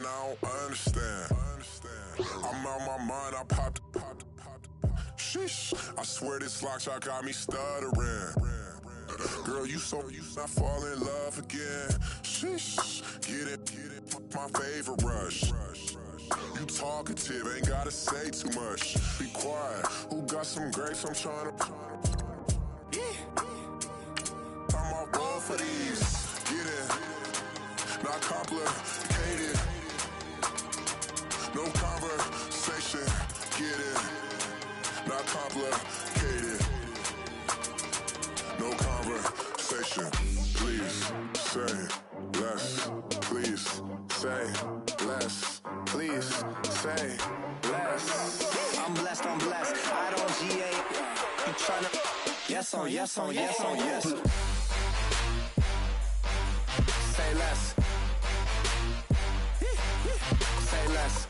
I don't understand. I'm out my mind, I popped. Sheesh, I swear this lock shot got me stuttering. Girl, you I fall in love again. Sheesh, get it, my favorite rush. You talkative, ain't gotta say too much. Be quiet, who got some grapes? I'm tryna. I'm off both for these. Get it, not complicated. No conversation, get it, not complicated. No conversation, please say less. Please say less. Please say less. I'm blessed, I don't GA. You tryna. Yes on, yes on, yes on, yes. Say less. Say less.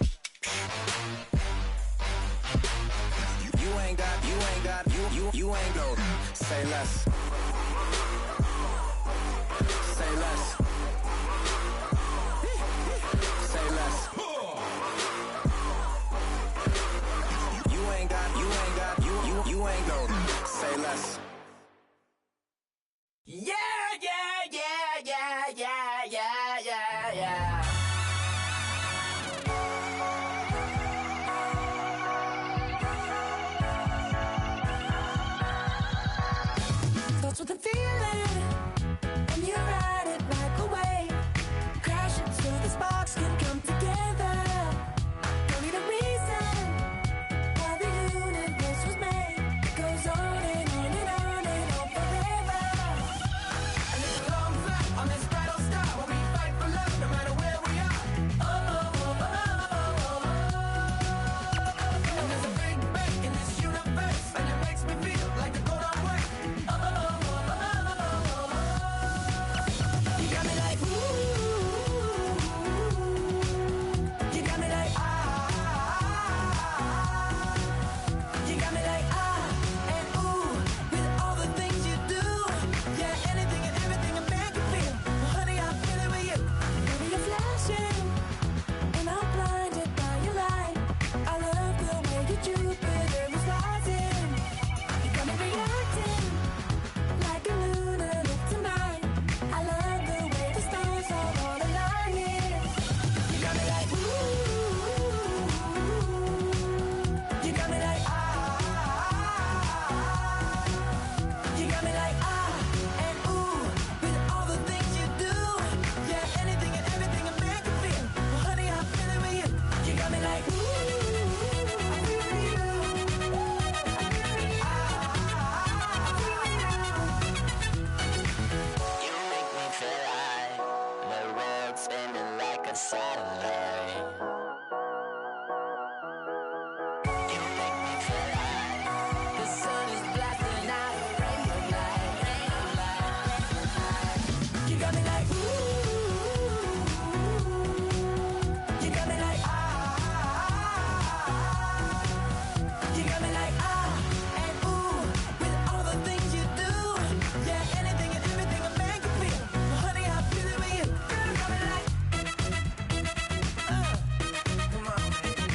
You ain't got, you ain't got. Say less. Say less. Say less. You ain't got, you ain't got. Say less. Yeah. That's what I'm feeling, and you ride it like a wave. Crash it so the sparks can come together. Don't need a reason why the universe was made. It goes on and on and on and on forever. And it's a long flight on this battle star where we fight for love no matter where we are. And there's a big bang in this universe, and it makes me feel like the gold I'm worth. You got me like ooh, you got me like ah, you got me like ah and ooh with all the things you do. Yeah, anything and everything a man can feel. Well, honey, I'm feeling with you. Baby, you're flashing, and I'm blinded by your light. I love the way you Jupiter is rising. You got me reacting like a lunar tonight. I love the way the stars are all aligning. You got me like ooh, you got me like ah, you got me like ah and ooh with all the things you do. Yeah, anything and everything a man can feel. Well, honey, I'm feeling with you. You got me like ooh, I'm feeling you. You make me feel like the world's spinning like a satellite. You make me feel like the sun is blasting out a ray of light. You got me like ooh, you got me like ah, you got me like ah and ooh with all the things you do. Yeah, anything and everything a man can feel. Well, honey, I'm feeling with you. Girl, you got me like Come on, baby.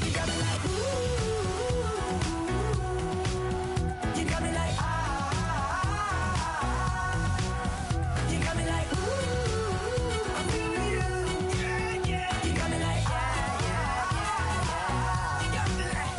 you got me like ooh, you got me like ah, you got me like ooh, I'm feeling you. You got me like ah, you got me like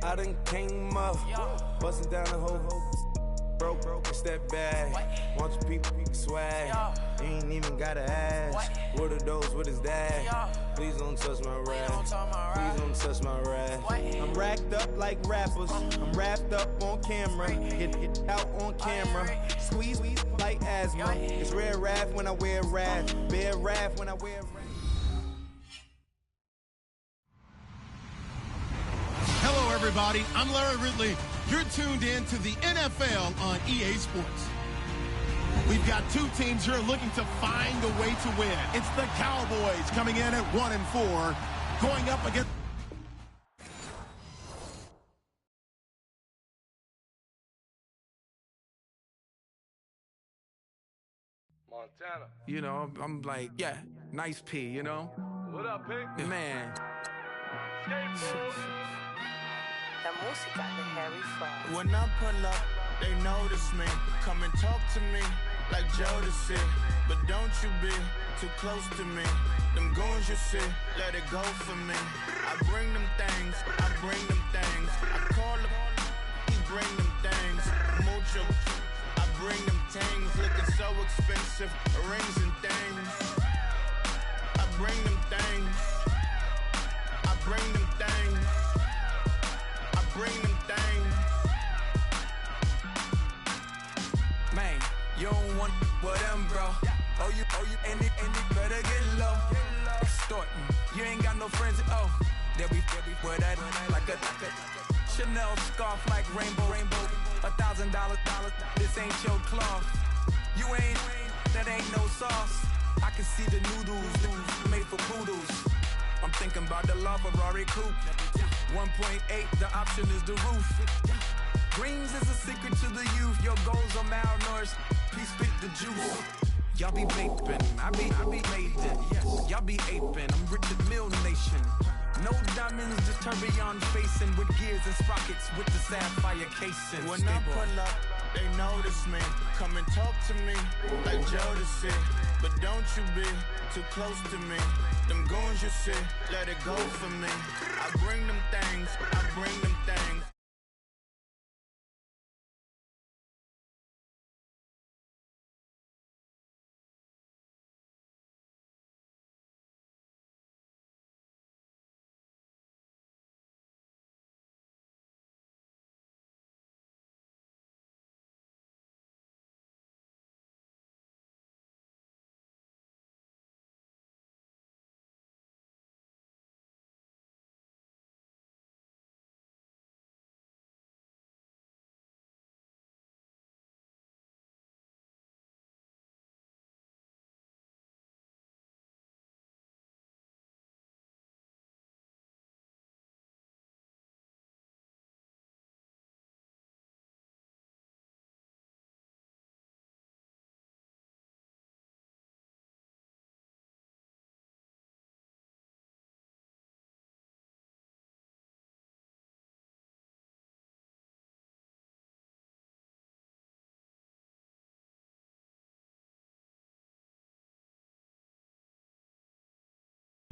I done came up, bustin' down the whole. broke, it's that bad. Want your people swag. You ain't even gotta ask. What are those? What is that? Please don't touch my rap. Please don't touch my rap. I'm racked up like rappers. I'm wrapped up on camera. Get out on camera. Squeeze like asthma. It's rare wrath when I wear wrath. Bare wrath when I wear wrath. Hello, everybody. I'm Larry Ridley. You're tuned in to the NFL on EA Sports. We've got two teams here looking to find a way to win. It's the Cowboys coming in at 1-4, going up against... Montana. You know, I'm like, yeah, nice P, you know? What up, Pig? Man. La música de Harry Fraud. When I pull up, they notice me. Come and talk to me like Jodeci. But don't you be too close to me. Them goons you see, let it go for me. I bring them things, I bring them things. I call them, he bring them things. Mucho, I bring them things. Looking so expensive, rings and things. I bring them things. I bring them things. I bring them things. Man, you don't want with them, bro. Oh, you, and it better get low. Extorting, you ain't got no friends. Oh, they'll be with that like a Chanel scarf like rainbow. $1,000, this ain't your cloth. You ain't, that ain't no sauce. I can see the noodles made for poodles. I'm thinking about the LaFerrari coupe. 1.8, the option is the roof. Greens is a secret to the youth. Your goals are malnourished. Please spit the juice. Y'all be vaping, I be maiden. Y'all be aping, I'm Richard Mill Nation. No diamonds, just tourbillon facing with gears and sprockets with the sapphire casing. When I pull up, they notice me. Come and talk to me like Jodeci. But don't you be too close to me. Them goons you see, let it go for me. I bring them things, I bring them things.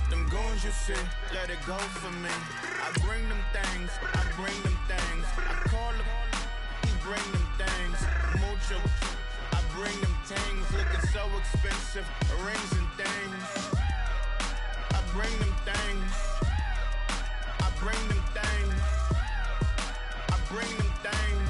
Them goons you see, let it go for me. I bring them things, I bring them things. I call them, he bring them things. Mucho, I bring them things. Looking so expensive, rings and things. I bring them things. I bring them things. I bring them things.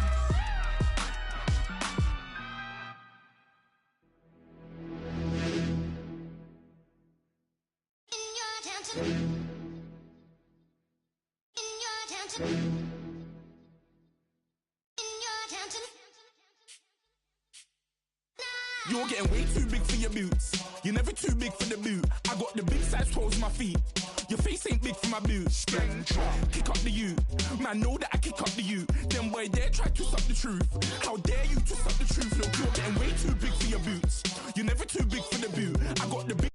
You're getting way too big for your boots. You're never too big for the boot. I got the big size toes in my feet. Your face ain't big for my boots. Kick up the you. Man, know that I kick up the you. Then boy dare try to suck the truth. How dare you to suck the truth? Look, you're getting way too big for your boots. You're never too big for the boot. I got the big.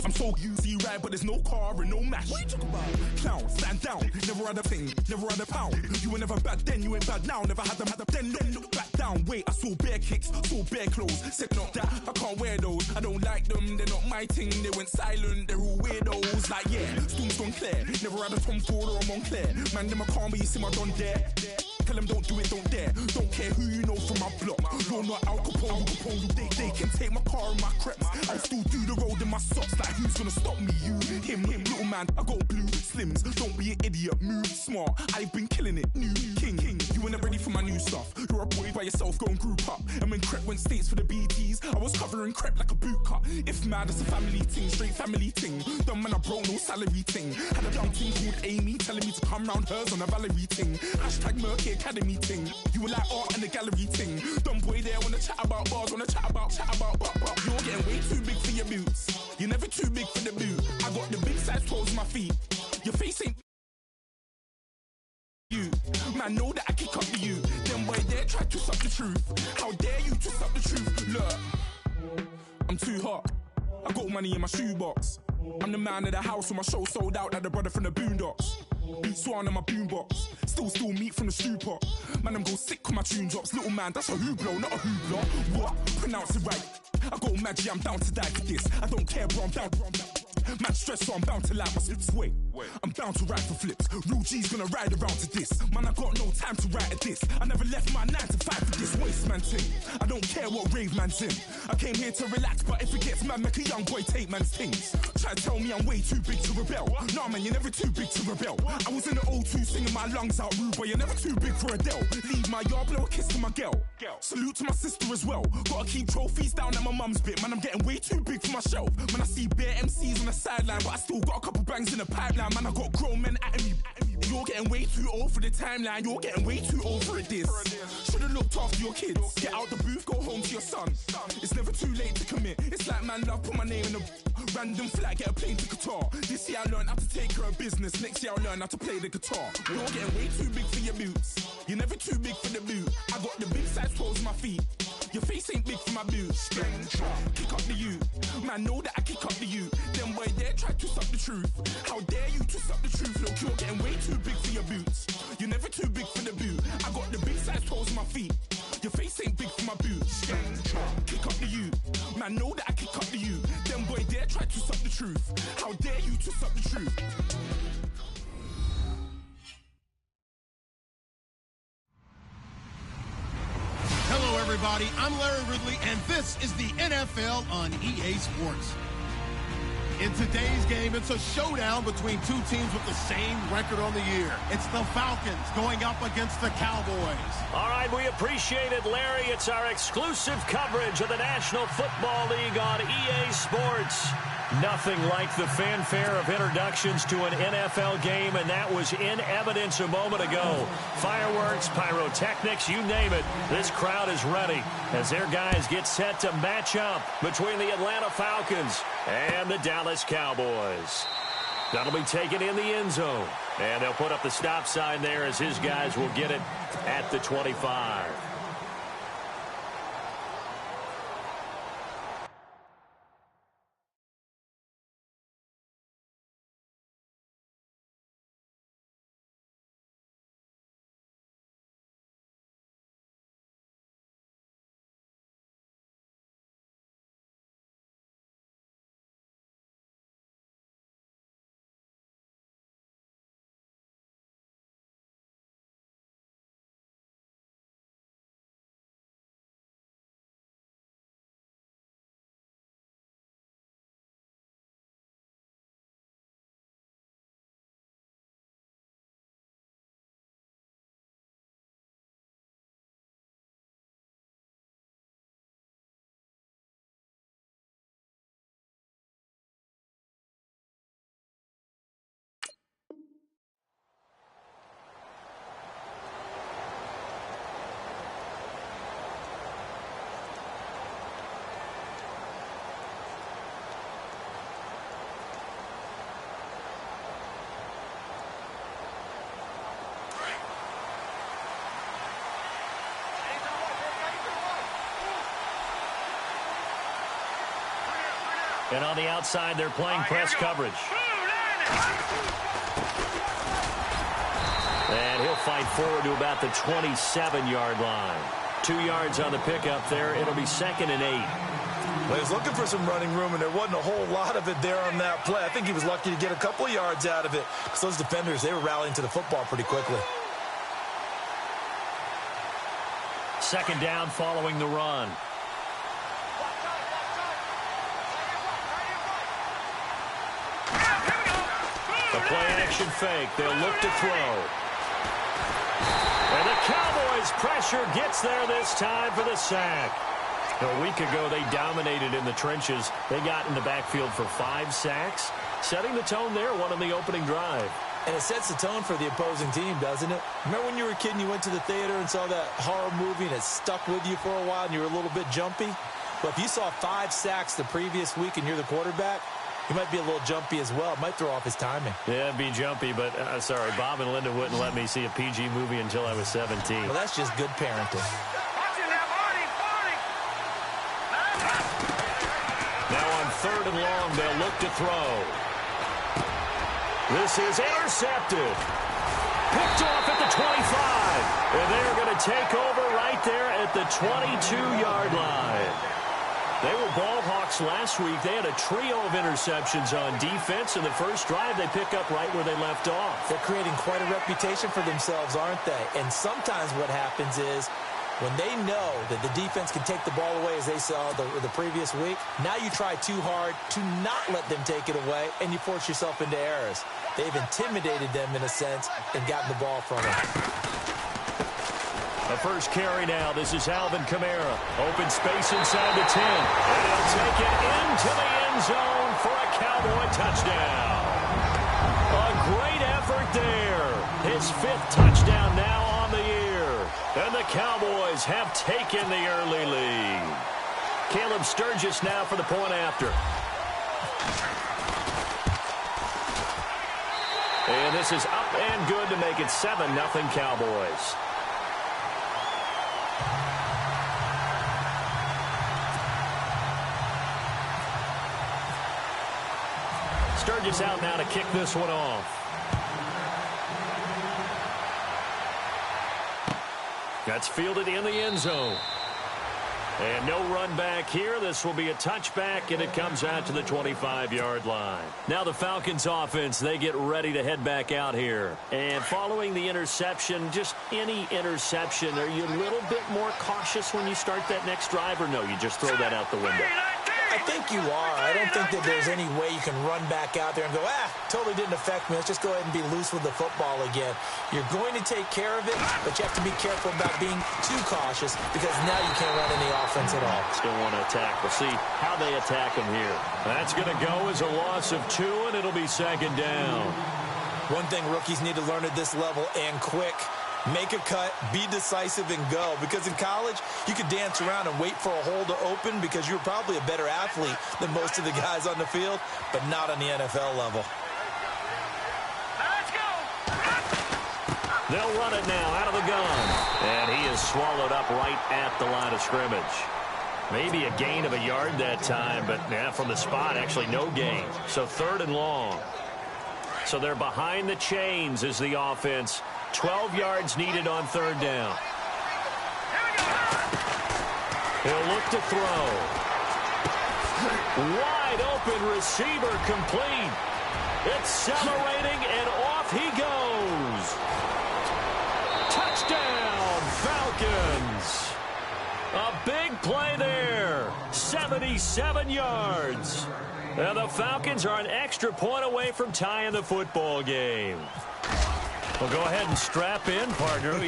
I'm so easy right, but there's no car and no match. What you talking about? Clown, stand down, never had a thing, never had a pound. You were never bad then, you ain't bad now. Never had them, then look back down. Wait, I saw bare kicks, saw bare clothes. Said not that, I can't wear those. I don't like them, they're not my thing. They went silent, they're all weirdos. Like yeah, Storm's gone clear. Never had a Tom Ford or a Montclair. Man, them a call me, you see my don there. Tell them don't do it, don't dare. Don't care who you know from my block. You're not Al Capone, they can take my car and my creps. I'll still do the road in my socks. Like who's gonna stop me? You, him, little man. I got blue slims. Don't be an idiot, move smart. I've been killing it, new king. You weren't ready for my new stuff. You're a boy by yourself, go and group up. And when Crep went states for the BTs, I was covering Crep like a boot cut. If mad, it's a family thing, straight family thing. Dumb man, I broke no salary thing. Had a young thing called Amy telling me to come round hers on a Valerie thing. Hashtag Murky Academy thing. You were like art and the gallery thing. Dumb boy there wanna chat about bars, wanna chat about. You're getting way too big for your boots. You're never too big for the boot. I got the big size toes on my feet. Your face ain't you. Man, know that I kick up to you. Then boy there try to suck the truth. How dare you to suck the truth? Look, I'm too hot. I got money in my shoebox. I'm the man of the house when my show sold out like the brother from the Boondocks. Beat Swan in my boombox. Still meat from the stew pot. Man, I'm go sick when my tune drops. Little man, that's a hooblo, not a hoobla. What? Pronounce it right. I go magic, I'm down to die for this. I don't care, bro, I'm down. Man stress, so I'm bound to like my slips. Wait, I'm bound to ride for flips. Real G's gonna ride around to this. Man, I got no time to write at this. I never left my 9 to 5 for this waste man thing. I don't care what rave man's in. I came here to relax, but if it gets mad, make a young boy take man's things. Try to tell me I'm way too big to rebel. Nah, man, you're never too big to rebel. I was in the O2 singing my lungs out, rude, but you're never too big for Adele. Leave my yard, blow a kiss to my girl. Salute to my sister as well. Gotta keep trophies down at my mum's bit. Man, I'm getting way too big for my shelf. Man, I see bare MCs on the sideline, but I still got a couple bangs in the pipeline. Man, I got grown men at me. You're getting way too old for the timeline. You're getting way too old for this. Should've looked after your kids. Get out the booth, go home to your son. It's never too late to commit. It's like man love, put my name in a random flat, get a plane to Qatar. This year I learned how to take care of business. Next year I'll learn how to play the guitar. You're getting way too big for your boots. You're never too big for the boot. I got the big size toes on my feet. Your face ain't big for my boots. Kick up the you. Man, know that I kick up the you. Then boy there try to suck the truth. How dare you to suck the truth? Look, you're getting way too big for your boots. You're never too big for the boot. I got the big size toes on my feet. Your face ain't big for my boots. Kick up the you. Man, know that I kick up the you. Then boy there try to suck the truth. How dare you to suck the truth? Hello, everybody. I'm Larry Ridley, and this is the NFL on EA Sports. In today's game, it's a showdown between two teams with the same record on the year. It's the Falcons going up against the Cowboys. All right, we appreciate it, Larry. It's our exclusive coverage of the National Football League on EA Sports. Nothing like the fanfare of introductions to an NFL game, and that was in evidence a moment ago. Fireworks, pyrotechnics, you name it. This crowd is ready as their guys get set to match up between the Atlanta Falcons and the Dallas Cowboys. That'll be taken in the end zone, and they'll put up the stop sign there as his guys will get it at the 25. And on the outside, they're playing press coverage. And he'll fight forward to about the 27-yard line. 2 yards on the pickup there. It'll be 2nd and 8. Well, he was looking for some running room, and there wasn't a whole lot of it there on that play. I think he was lucky to get a couple of yards out of it because those defenders, they were rallying to the football pretty quickly. 2nd down following the run. The play-action fake. They'll look to throw. And the Cowboys' pressure gets there this time for the sack. A week ago, they dominated in the trenches. They got in the backfield for 5 sacks, setting the tone there, one on the opening drive. And it sets the tone for the opposing team, doesn't it? Remember when you were a kid and you went to the theater and saw that horror movie and it stuck with you for a while and you were a little bit jumpy? Well, if you saw 5 sacks the previous week and you're the quarterback, he might be a little jumpy as well. It might throw off his timing. Yeah, it'd be jumpy, but sorry, Bob and Linda wouldn't let me see a PG movie until I was 17. Well, that's just good parenting. Now on 3rd and long, they'll look to throw. This is intercepted. Picked off at the 25. And they're going to take over right there at the 22-yard line. They were ball hawks last week. They had a trio of interceptions on defense. In the first drive, they pick up right where they left off. They're creating quite a reputation for themselves, aren't they? And sometimes what happens is when they know that the defense can take the ball away, as they saw the previous week, now you try too hard to not let them take it away, and you force yourself into errors. They've intimidated them in a sense and gotten the ball from them. The first carry now. This is Alvin Kamara. Open space inside the 10. And he'll take it into the end zone for a Cowboy touchdown. A great effort there. His 5th touchdown now on the year. And the Cowboys have taken the early lead. Caleb Sturgis now for the point after. And this is up and good to make it 7-0 Cowboys. Sturgis out now to kick this one off. That's fielded in the end zone. And no run back here. This will be a touchback, and it comes out to the 25-yard line. Now the Falcons offense, they get ready to head back out here. And following the interception, just any interception, are you a little bit more cautious when you start that next drive, or no, you just throw that out the window? I think you are. I don't think that there's any way you can run back out there and go, totally didn't affect me. Let's just go ahead and be loose with the football again. You're going to take care of it, but you have to be careful about being too cautious because now you can't run any offense at all. Still want to attack. We'll see how they attack him here. That's going to go as a loss of 2, and it'll be 2nd down. One thing rookies need to learn at this level, and quick, make a cut, be decisive, and go. Because in college, you could dance around and wait for a hole to open because you're probably a better athlete than most of the guys on the field, but not on the NFL level. Let's go! They'll run it now out of the gun. And he is swallowed up right at the line of scrimmage. Maybe a gain of a yard that time, but from the spot, actually no gain. So 3rd and long. So they're behind the chains as the offense. 12 yards needed on 3rd down. He'll look to throw. Wide open receiver complete. Accelerating, and off he goes. Touchdown, Falcons. A big play there. 77 yards. And the Falcons are an extra point away from tying the football game. Well, go ahead and strap in, partner.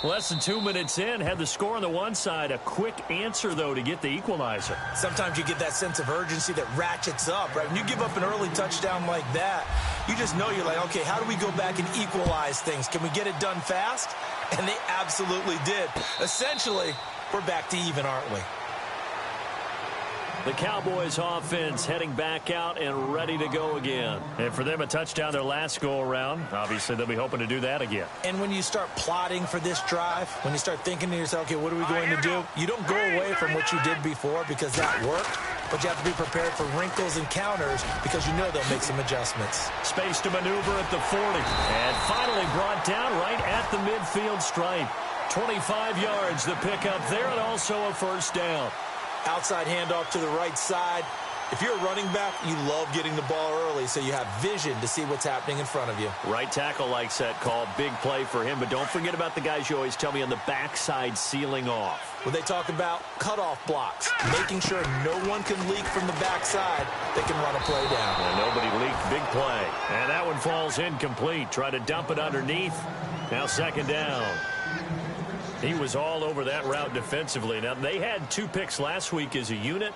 Less than 2 minutes in, had the score on the one side. A quick answer, though, to get the equalizer. Sometimes you get that sense of urgency that ratchets up, right? When you give up an early touchdown like that, you just know you're like, okay, how do we go back and equalize things? Can we get it done fast? And they absolutely did. Essentially, we're back to even, aren't we? The Cowboys offense heading back out and ready to go again. And for them, a touchdown their last go-around. Obviously, they'll be hoping to do that again. And when you start plotting for this drive, when you start thinking to yourself, okay, what are we going to do? You don't go away from what you did before because that worked. but you have to be prepared for wrinkles and counters because you know they'll make some adjustments. Space to maneuver at the 40. And finally brought down right at the midfield stripe. 25 yards the pickup there, and also a first down. Outside handoff to the right side. If you're a running back, you love getting the ball early so you have vision to see what's happening in front of you. Right tackle likes that call. Big play for him, but don't forget about the guys you always tell me on the backside sealing off. When they talk about cutoff blocks, making sure no one can leak from the backside, they can run a play down. And nobody leaked. Big play. And that one falls incomplete. Try to dump it underneath. Now second down. He was all over that route defensively. Now, they had 2 picks last week as a unit.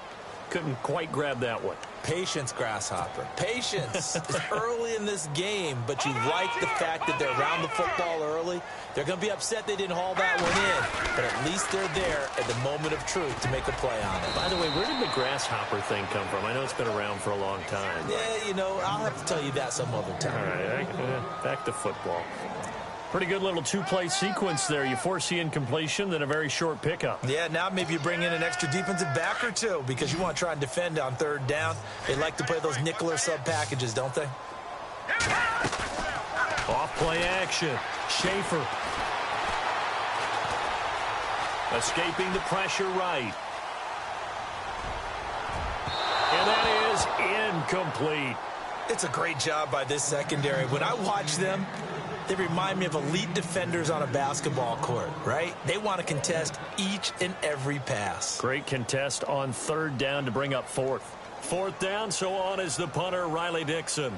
Couldn't quite grab that one. Patience, Grasshopper. Patience. It's early in this game, but you like the fact that they're around the football early. They're going to be upset they didn't haul that one in, but at least they're there at the moment of truth to make a play on it. By the way, where did the Grasshopper thing come from? I know it's been around for a long time. Yeah, you know, I'll have to tell you that some other time. All right, back to football. Pretty good little 2-play sequence there. You force the incompletion, then a very short pickup. Yeah, now maybe you bring in an extra defensive back or 2 because you want to try and defend on third down. They like to play those nickel or sub packages, don't they? Off-play action. Schaefer. Escaping the pressure right. And that is incomplete. It's a great job by this secondary. When I watch them, they remind me of elite defenders on a basketball court, right? They want to contest each and every pass. Great contest on third down to bring up fourth. Fourth down, so on is the punter, Riley Dixon.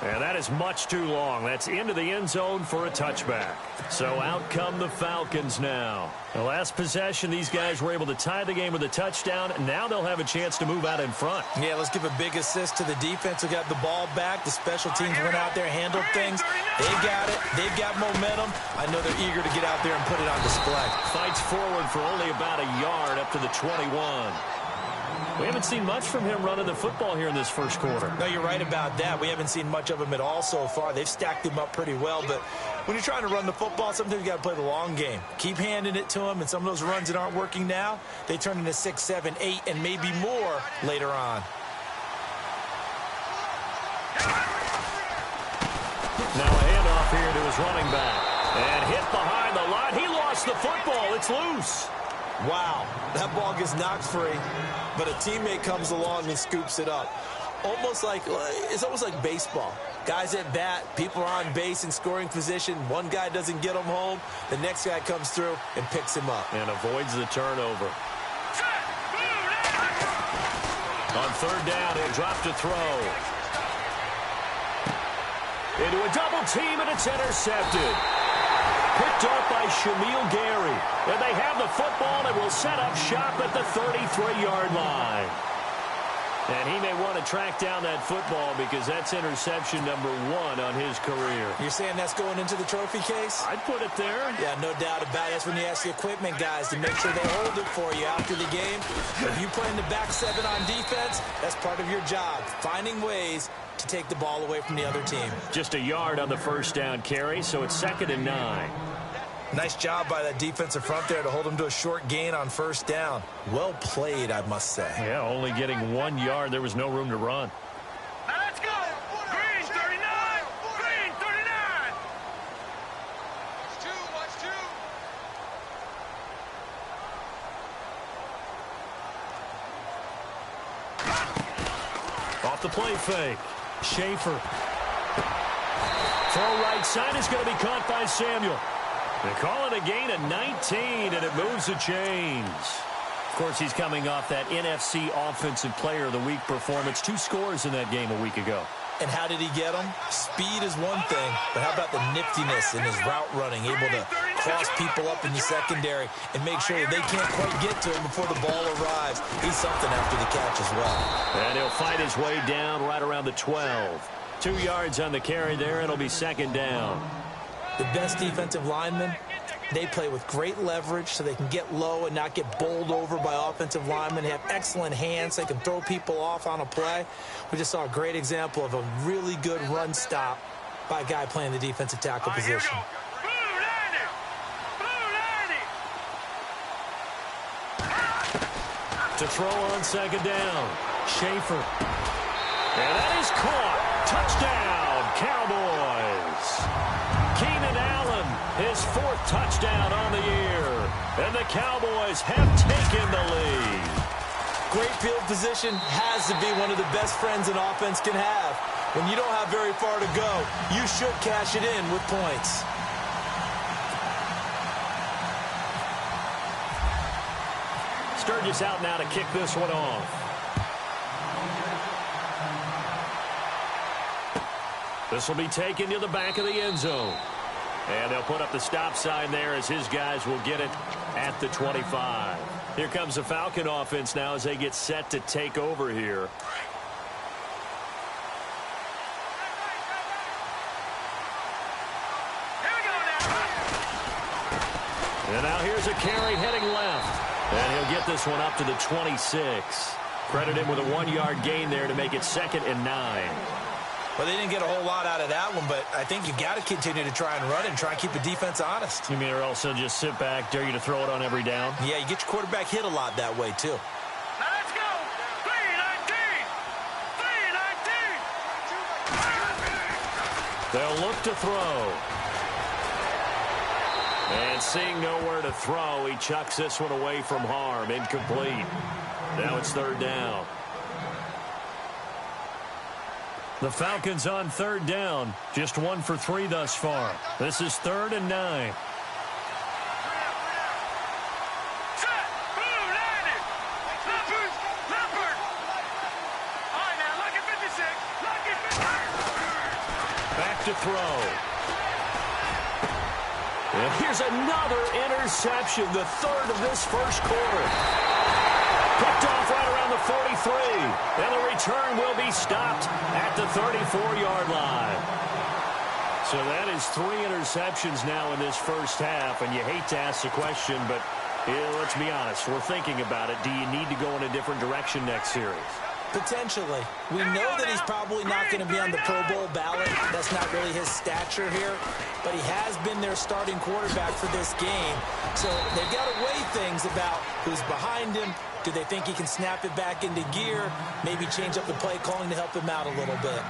And that is much too long. That's into the end zone for a touchback. So out come the Falcons now. The last possession, these guys were able to tie the game with a touchdown. Now they'll have a chance to move out in front. Yeah, let's give a big assist to the defense who got the ball back. The special teams went out there, handled things. They got it. They've got momentum. I know they're eager to get out there and put it on display. Fights forward for only about a yard up to the 21. We haven't seen much from him running the football here in this first quarter. No, you're right about that. We haven't seen much of him at all so far. They've stacked him up pretty well, but when you're trying to run the football, sometimes you got to play the long game. Keep handing it to him, and some of those runs that aren't working now, they turn into 6, 7, 8, and maybe more later on. Now a handoff here to his running back. And hit behind the line. He lost the football. It's loose. Wow, that ball gets knocked free, but a teammate comes along and scoops it up. It's almost like baseball. Guys at bat, people are on base in scoring position. One guy doesn't get him home. The next guy comes through and picks him up. And avoids the turnover. On third down, he'll drop to throw. Into a double team, and it's intercepted. Picked up by Shamil Gary. And they have the football and will set up shop at the 33-yard line. And he may want to track down that football because that's interception number 1 on his career. You're saying that's going into the trophy case? I'd put it there. Yeah, no doubt about it. That's when you ask the equipment guys to make sure they hold it for you after the game. If you play in the back 7 on defense, that's part of your job, finding ways to take the ball away from the other team. Just a yard on the first down carry, so it's 2nd and 9. Nice job by that defensive front there to hold him to a short gain on first down. Well played, I must say. Yeah, only getting 1 yard. There was no room to run. Now let's go! Green 39! Green 39! Watch two! Off the play fake. Schaefer. Throw right side is going to be caught by Samuel. They call it a gain of 19, and it moves the chains. Of course, he's coming off that NFC Offensive Player of the Week performance. 2 scores in that game a week ago. And how did he get them? Speed is one thing, but how about the niftiness in his route running, able to cross people up in the secondary and make sure that they can't quite get to him before the ball arrives. He's something after the catch as well. And he'll fight his way down right around the 12. 2 yards on the carry there, and it'll be 2nd down. The best defensive linemen They play with great leverage so they can get low and not get bowled over by offensive linemen. They have excellent hands. They can throw people off on a play. We just saw a great example of a really good run stop by a guy playing the defensive tackle position. To throw on second down, Schaefer. And that is caught. Touchdown, Cowboys. Keenan Allen, his 4th touchdown on the year. And the Cowboys have taken the lead. Great field position has to be one of the best friends an offense can have. When you don't have very far to go, you should cash it in with points. Sturgis out now to kick this one off. This will be taken to the back of the end zone. And they'll put up the stop sign there as his guys will get it at the 25. Here comes the Falcon offense now as they get set to take over here. And now here's a carry heading left. And he'll get this one up to the 26. Credit him with a 1-yard gain there to make it 2nd and 9. Well, they didn't get a whole lot out of that one, but I think you got to continue to try and run and try and keep the defense honest. You mean or else they'll just sit back, dare you to throw it on every down? Yeah, you get your quarterback hit a lot that way, too. Now let's go. 3-19. They'll look to throw. And seeing nowhere to throw, he chucks this one away from harm. Incomplete. Now it's 3rd down. The Falcons on 3rd down. Just 1 for 3 thus far. This is 3rd and 9. Back to throw. And here's another interception, the 3rd of this first quarter. Picked off right around the 43. And the return will be stopped at the 34-yard line. So that is 3 interceptions now in this first half. And you hate to ask the question, but let's be honest. We're thinking about it. Do you need to go in a different direction next series? Potentially. We know that he's probably not going to be on the Pro Bowl ballot. That's not really his stature here. But he has been their starting quarterback for this game. So they've got to weigh things about who's behind him. Do they think he can snap it back into gear? Maybe change up the play calling to help him out a little bit.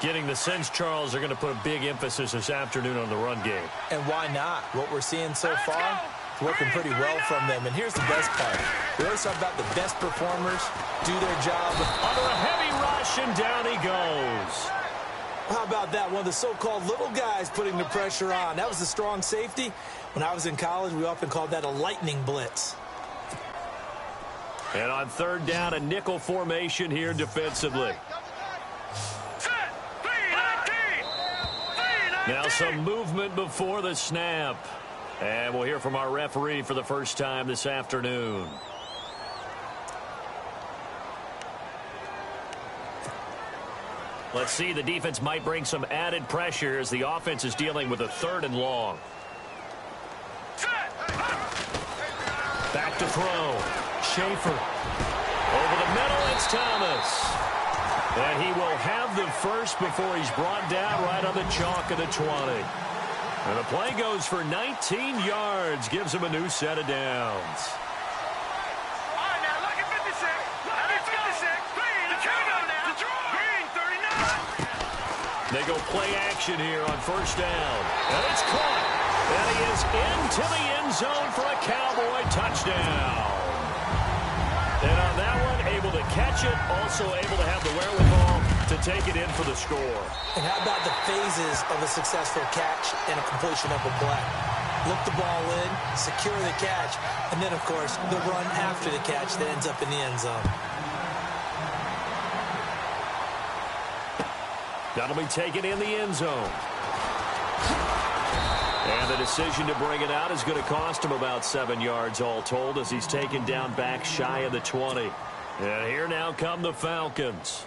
Getting the sense, Charles, they're going to put a big emphasis this afternoon on the run game. And why not? What we're seeing so far, working pretty well from them. And here's the best part. We always talk about the best performers do their job. Under a heavy rush, and down he goes. How about that? One of the so-called little guys putting the pressure on. That was the strong safety. When I was in college, we often called that a lightning blitz. And on 3rd down, a nickel formation here defensively. Now some movement before the snap. And we'll hear from our referee for the first time this afternoon. Let's see, the defense might bring some added pressure as the offense is dealing with a 3rd and long. Back to throw. Schaefer. Over the middle, it's Thomas. And he will have the first before he's brought down right on the chalk of the 20. And the play goes for 19 yards, gives him a new set of downs. They go play action here on 1st down. And it's caught. And he is into the end zone for a Cowboy touchdown. And on that one, able to catch it, also able to have the wherewithal to take it in for the score. And how about the phases of a successful catch and a completion of a play? Look the ball in, secure the catch, and then, of course, the run after the catch that ends up in the end zone. That'll be taken in the end zone. And the decision to bring it out is going to cost him about 7 yards all told as he's taken down back shy of the 20. And here now come the Falcons.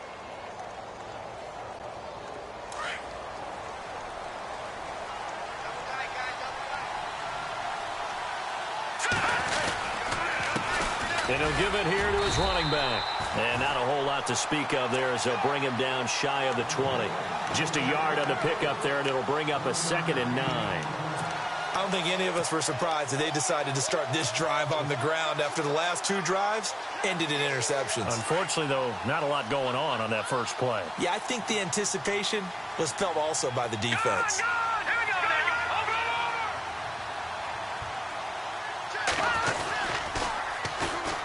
And he'll give it here to his running back. And not a whole lot to speak of there as they'll bring him down shy of the 20. Just a yard on the pickup there, and it'll bring up a 2nd and 9. I don't think any of us were surprised that they decided to start this drive on the ground after the last 2 drives ended in interceptions. Unfortunately, though, not a lot going on that first play. Yeah, I think the anticipation was felt also by the defense.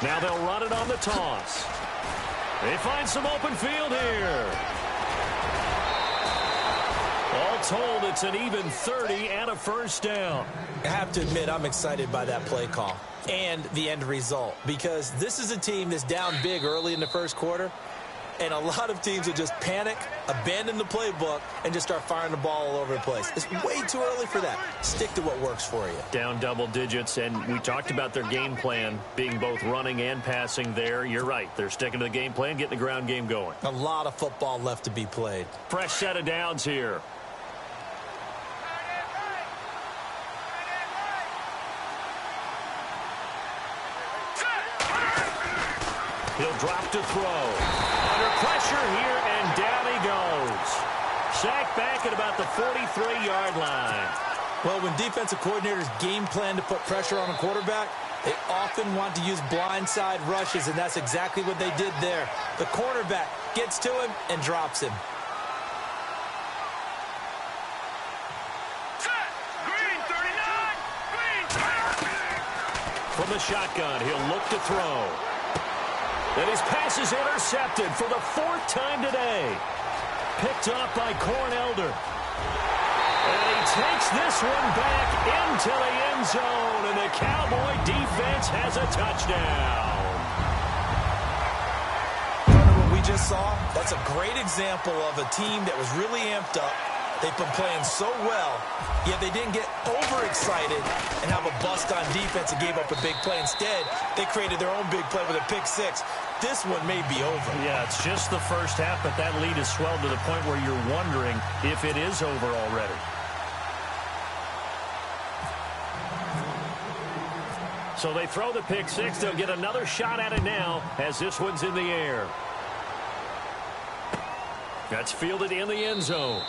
Now they'll run it on the toss. They find some open field here. All told, it's an even 30 and a first down. I have to admit, I'm excited by that play call and the end result, because this is a team that's down big early in the first quarter, and a lot of teams will just panic, abandon the playbook, and just start firing the ball all over the place. It's way too early for that. Stick to what works for you. Down double digits, and we talked about their game plan being both running and passing there. You're right. They're sticking to the game plan, getting the ground game going. A lot of football left to be played. Fresh set of downs here. He'll drop to throw. Under pressure here, and down he goes. Sacked back at about the 43-yard line. Well, when defensive coordinators game plan to put pressure on a quarterback, they often want to use blindside rushes, and that's exactly what they did there. The cornerback gets to him and drops him. From the shotgun, he'll look to throw. And his pass is intercepted for the 4th time today. Picked off by Cornelder. And he takes this one back into the end zone, and the Cowboy defense has a touchdown. Remember what we just saw? That's a great example of a team that was really amped up. They've been playing so well, yet they didn't get overexcited and have a bust on defense and gave up a big play. Instead, they created their own big play with a pick 6. This one may be over. Yeah, it's just the first half, but that lead has swelled to the point where you're wondering if it is over already. So they throw the pick 6. They'll get another shot at it now as this one's in the air. That's fielded in the end zone.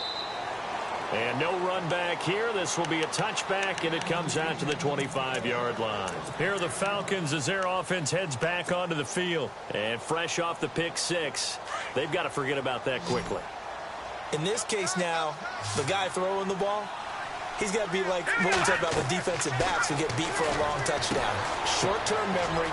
And no run back here. This will be a touchback, and it comes out to the 25-yard line. Here are the Falcons as their offense heads back onto the field. And fresh off the pick 6, they've got to forget about that quickly. In this case now, the guy throwing the ball, he's got to be like what we talk about with defensive backs who get beat for a long touchdown. Short-term memory,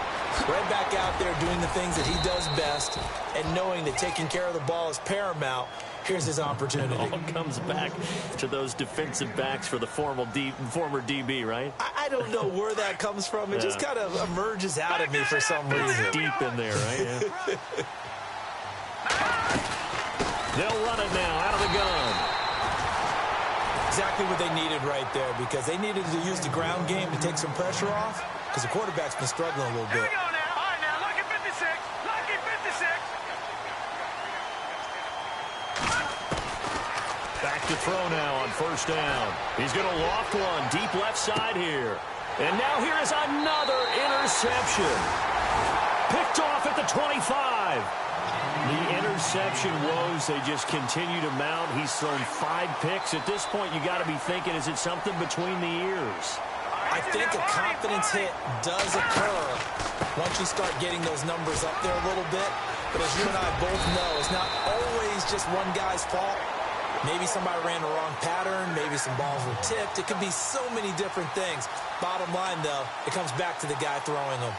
right back out there doing the things that he does best, and knowing that taking care of the ball is paramount. Here's his opportunity. It all comes back to those defensive backs for the former DB, right? I don't know where that comes from. It just kind of emerges out of me for some reason. It's deep in there, right? Yeah. They'll run it now out of the gun. Exactly what they needed right there, because they needed to use the ground game to take some pressure off, because the quarterback's been struggling a little bit. Back to throw now on first down. He's going to loft one deep left side here. And now here is another interception. Picked off at the 25. The interception woes, they just continue to mount. He's thrown 5 picks. At this point, you got to be thinking, is it something between the ears? I think a confidence hit does occur once you start getting those numbers up there a little bit. But as you and I both know, it's not always just one guy's fault. Maybe somebody ran the wrong pattern. Maybe some balls were tipped. It could be so many different things. Bottom line, though, it comes back to the guy throwing them.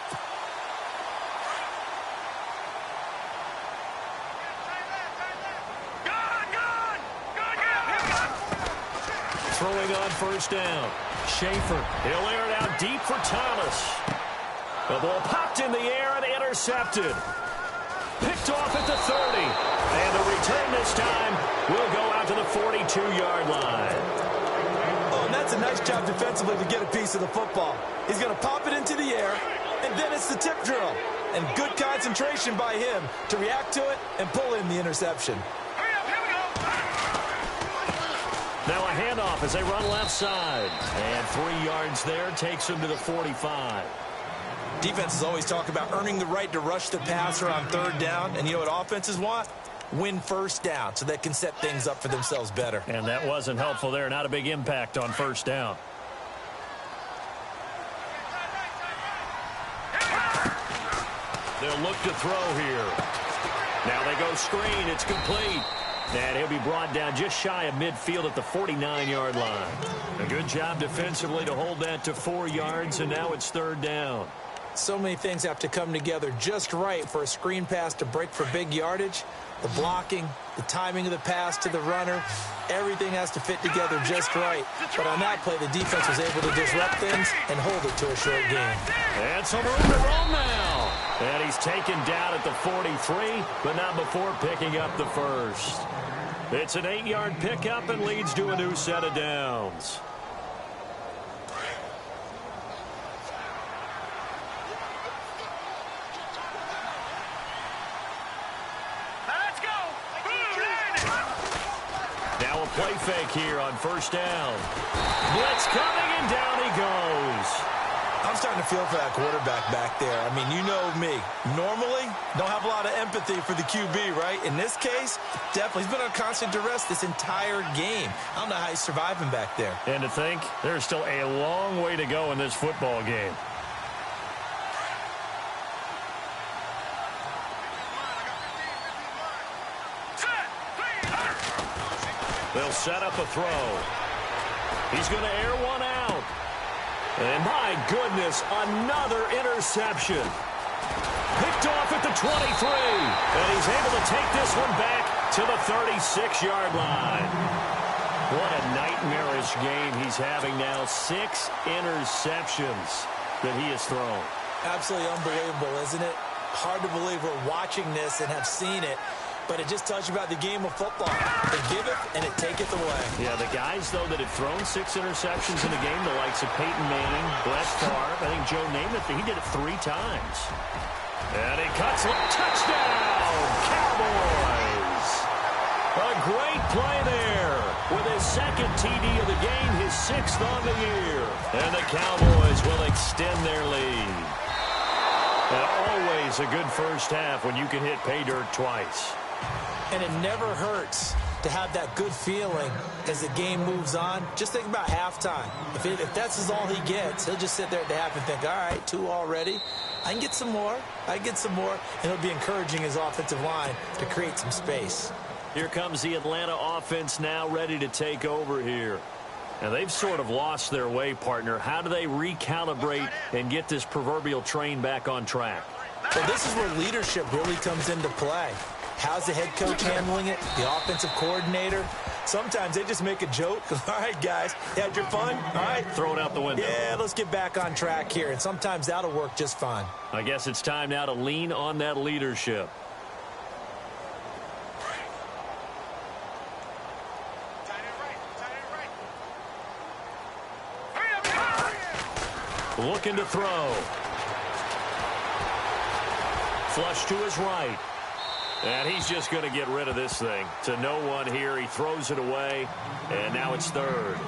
Throwing on first down. Schaefer, he'll air it out deep for Thomas. The ball popped in the air and intercepted. Picked off at the 30. And the return this time will go out to the 42-yard line. Oh, and that's a nice job defensively to get a piece of the football. He's going to pop it into the air, and then it's the tip drill. And good concentration by him to react to it and pull in the interception. Now a handoff as they run left side. And 3 yards there takes them to the 45. Defenses always talk about earning the right to rush the passer on 3rd down. And you know what offenses want? Win 1st down so they can set things up for themselves better. And that wasn't helpful there. Not a big impact on 1st down. They'll look to throw here. Now they go screen. It's complete. And he'll be brought down just shy of midfield at the 49-yard line. A good job defensively to hold that to 4 yards, and now it's 3rd down. So many things have to come together just right for a screen pass to break for big yardage. The blocking, the timing of the pass to the runner, everything has to fit together just right. But on that play, the defense was able to disrupt things and hold it to a short game. And some room to roam now. And he's taken down at the 43, but not before picking up the 1st. It's an 8-yard pickup and leads to a new set of downs. Now a play fake here on 1st down. Blitz coming, and down he goes. I'm starting to feel for that quarterback back there. I mean, you know me. Normally, don't have a lot of empathy for the QB, right? In this case, definitely. He's been on constant duress this entire game. I don't know how he's surviving back there. And to think, there's still a long way to go in this football game. They'll set up a throw. He's going to air one out. And my goodness, another interception. Picked off at the 23. And he's able to take this one back to the 36-yard line. What a nightmarish game he's having now. 6 interceptions that he has thrown. Absolutely unbelievable, isn't it? Hard to believe we're watching this and have seen it. But it just tells you about the game of football. They give it, and it taketh away. Yeah, the guys, though, that have thrown 6 interceptions in the game, the likes of Peyton Manning, Brett Favre, I think Joe Namath, he did it 3 times. And he cuts it. Touchdown, Cowboys! A great play there with his 2nd TD of the game, his 6th on the year. And the Cowboys will extend their lead. And always a good first half when you can hit pay dirt twice. And it never hurts to have that good feeling as the game moves on. Just think about halftime. If that's all he gets, he'll just sit there at the half and think, all right, 2 already. I can get some more. I can get some more. And he'll be encouraging his offensive line to create some space. Here comes the Atlanta offense now ready to take over here. Now, they've sort of lost their way, partner. How do they recalibrate and get this proverbial train back on track? Well, this is where leadership really comes into play. How's the head coach handling it? The offensive coordinator? Sometimes they just make a joke. All right, guys, you had your fun? All right. Throw it out the window. Yeah, let's get back on track here. And sometimes that'll work just fine. I guess it's time now to lean on that leadership. Looking to throw. Flush to his right. And he's just going to get rid of this thing. To no one here. He throws it away. And now it's 3rd.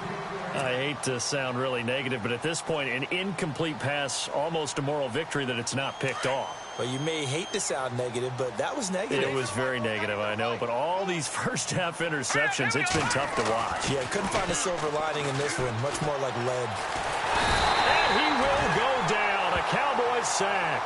I hate to sound really negative, but at this point, an incomplete pass, almost a moral victory that it's not picked off. Well, you may hate to sound negative, but that was negative. It was very negative, I know. But all these first-half interceptions, it's been tough to watch. Yeah, couldn't find a silver lining in this one. Much more like lead. And he will go down. A Cowboys sack.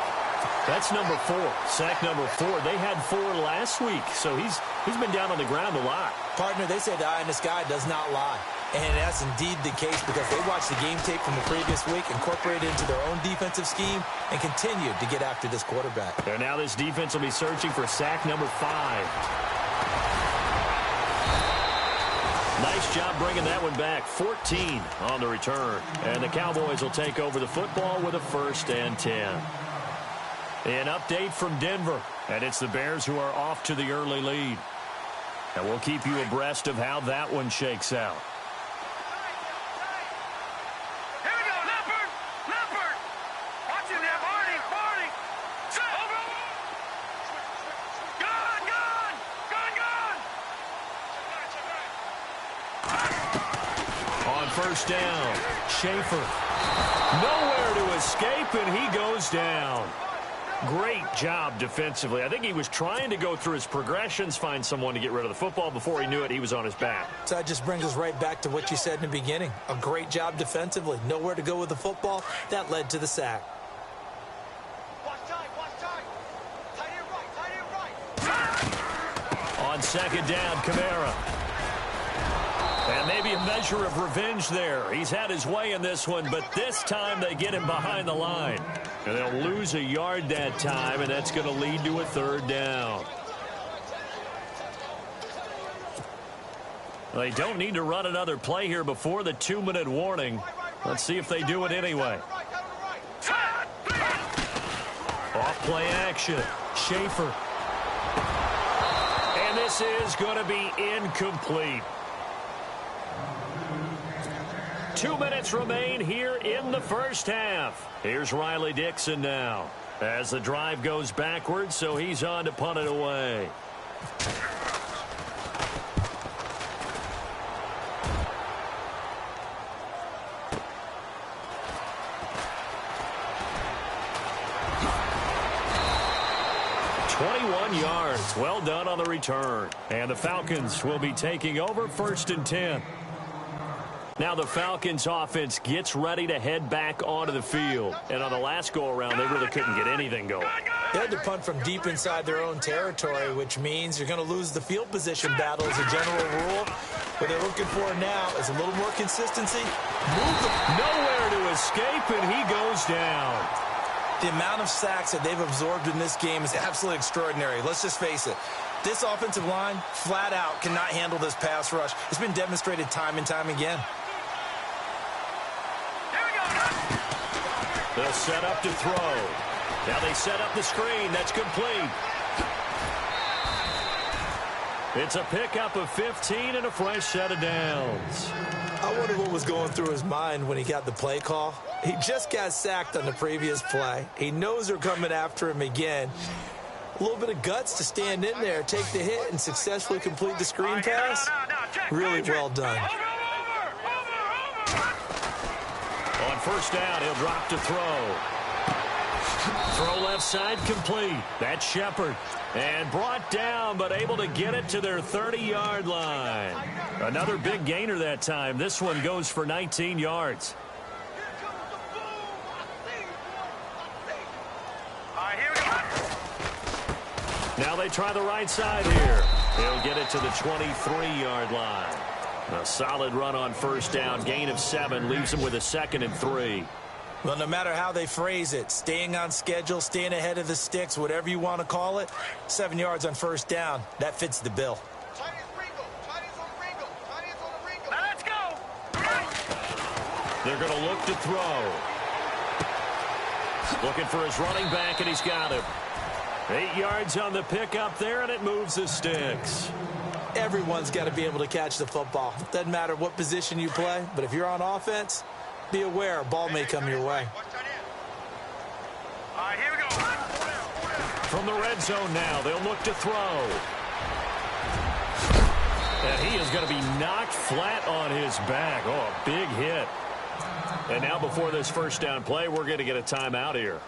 That's number 4. Sack number 4. They had 4 last week, so he's been down on the ground a lot. Partner, they say the eye in the sky does not lie. And that's indeed the case because they watched the game tape from the previous week, incorporated it into their own defensive scheme, and continued to get after this quarterback. And now this defense will be searching for sack number 5. Nice job bringing that one back. 14 on the return. And the Cowboys will take over the football with a 1st and 10. An update from Denver, and it's the Bears who are off to the early lead. And we'll keep you abreast of how that one shakes out. Here we go, Leopard! Leopard! Watch it now, Marty! Marty! Over! Gone! Gone! Gone! Gone! first down. Schaefer. Nowhere to escape, and he goes down. Great job defensively. I think he was trying to go through his progressions, find someone to get rid of the football. Before he knew it, he was on his back. So that just brings us right back to what you said in the beginning. A great job defensively. Nowhere to go with the football. That led to the sack. On second down, Kamara. And maybe a measure of revenge there. He's had his way in this one, but this time they get him behind the line. And they'll lose a yard that time, and that's going to lead to a third down. They don't need to run another play here before the 2-minute warning. Let's see if they do it anyway. Off play action. Schaefer. And this is going to be incomplete. 2 minutes remain here in the first half. Here's Riley Dixon now as the drive goes backwards, so he's on to punt it away. Yards. Well done on the return. And the Falcons will be taking over 1st and 10. Now the Falcons offense gets ready to head back onto the field. And on the last go-around, they really couldn't get anything going. They had to punt from deep inside their own territory, which means you're going to lose the field position battle as a general rule. What they're looking for now is a little more consistency. Nowhere to escape, and he goes down. The amount of sacks that they've absorbed in this game is absolutely extraordinary. Let's just face it. This offensive line, flat out, cannot handle this pass rush. It's been demonstrated time and time again. They'll set up to throw. Now they set up the screen. That's complete. It's a pickup of 15 and a fresh set of downs. I wonder what was going through his mind when he got the play call. He just got sacked on the previous play. He knows they're coming after him again. A little bit of guts to stand in there, take the hit, and successfully complete the screen pass. Really well done. On first down, he'll drop to throw. Throw left side complete. That's Shepard. And brought down, but able to get it to their 30-yard line. Another big gainer that time. This one goes for 19 yards. Now they try the right side here. He'll get it to the 23-yard line. A solid run on first down. Gain of 7 leaves them with a 2nd and 3. Well, no matter how they phrase it, staying on schedule, staying ahead of the sticks, whatever you want to call it, 7 yards on first down, that fits the bill. Let's go. They're going to look to throw. Looking for his running back, and he's got him. 8 yards on the pickup there, and it moves the sticks. Everyone's got to be able to catch the football. Doesn't matter what position you play, but if you're on offense, be aware a ball may come your way. All right, here we go. From the red zone now, they'll look to throw. And he is going to be knocked flat on his back. Oh, a big hit. And now before this first down play, we're going to get a timeout here,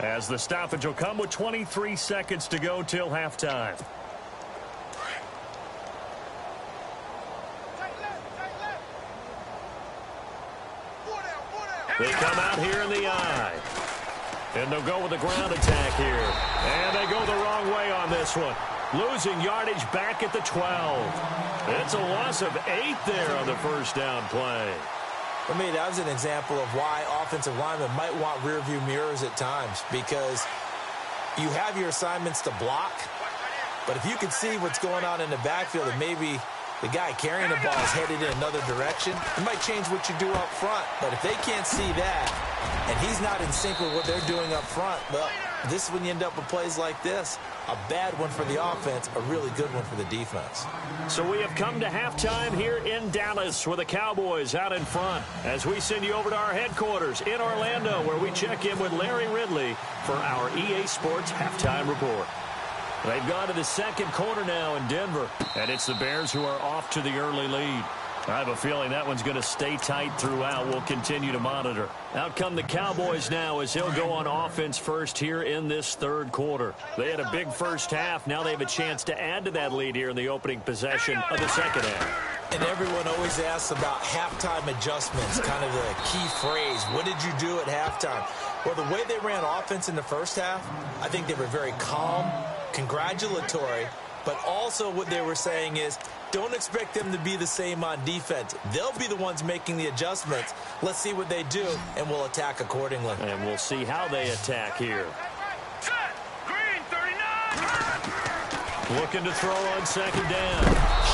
as the stoppage will come with 23 seconds to go till halftime. They come out here in the eye. And they'll go with the ground attack here. And they go the wrong way on this one. Losing yardage back at the 12. It's a loss of 8 there on the first down play. For me, that was an example of why offensive linemen might want rearview mirrors at times, because you have your assignments to block, but if you can see what's going on in the backfield and maybe the guy carrying the ball is headed in another direction, it might change what you do up front. But if they can't see that and he's not in sync with what they're doing up front, well, this is when you end up with plays like this. A bad one for the offense, a really good one for the defense. So we have come to halftime here in Dallas with the Cowboys out in front, as we send you over to our headquarters in Orlando, where we check in with Larry Ridley for our EA Sports Halftime Report. They've gone to the second quarter now in Denver, and it's the Bears who are off to the early lead. I have a feeling that one's going to stay tight throughout. We'll continue to monitor. Out come the Cowboys now as he'll go on offense first here in this third quarter. They had a big first half. Now they have a chance to add to that lead here in the opening possession of the second half. And everyone always asks about halftime adjustments, kind of the key phrase. What did you do at halftime? Well, the way they ran offense in the first half, I think they were very calm, congratulatory, but also what they were saying is, don't expect them to be the same on defense. They'll be the ones making the adjustments. Let's see what they do, and we'll attack accordingly. And we'll see how they attack here. Green 39. Looking to throw on second down.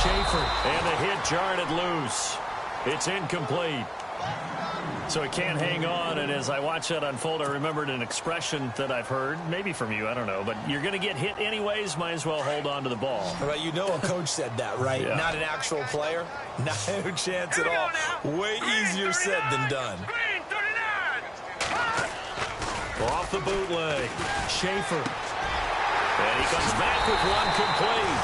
Schaefer, and the hit jarred it loose. It's incomplete. So he can't hang on, and as I watch that unfold, I remembered an expression that I've heard, maybe from you, I don't know, but you're going to get hit anyways, might as well hold on to the ball. Right, you know a coach said that, right? Yeah. Not an actual player. No chance at all. Way easier said than done. Green 39. Off the bootleg. Schaefer. And he comes back with one complete.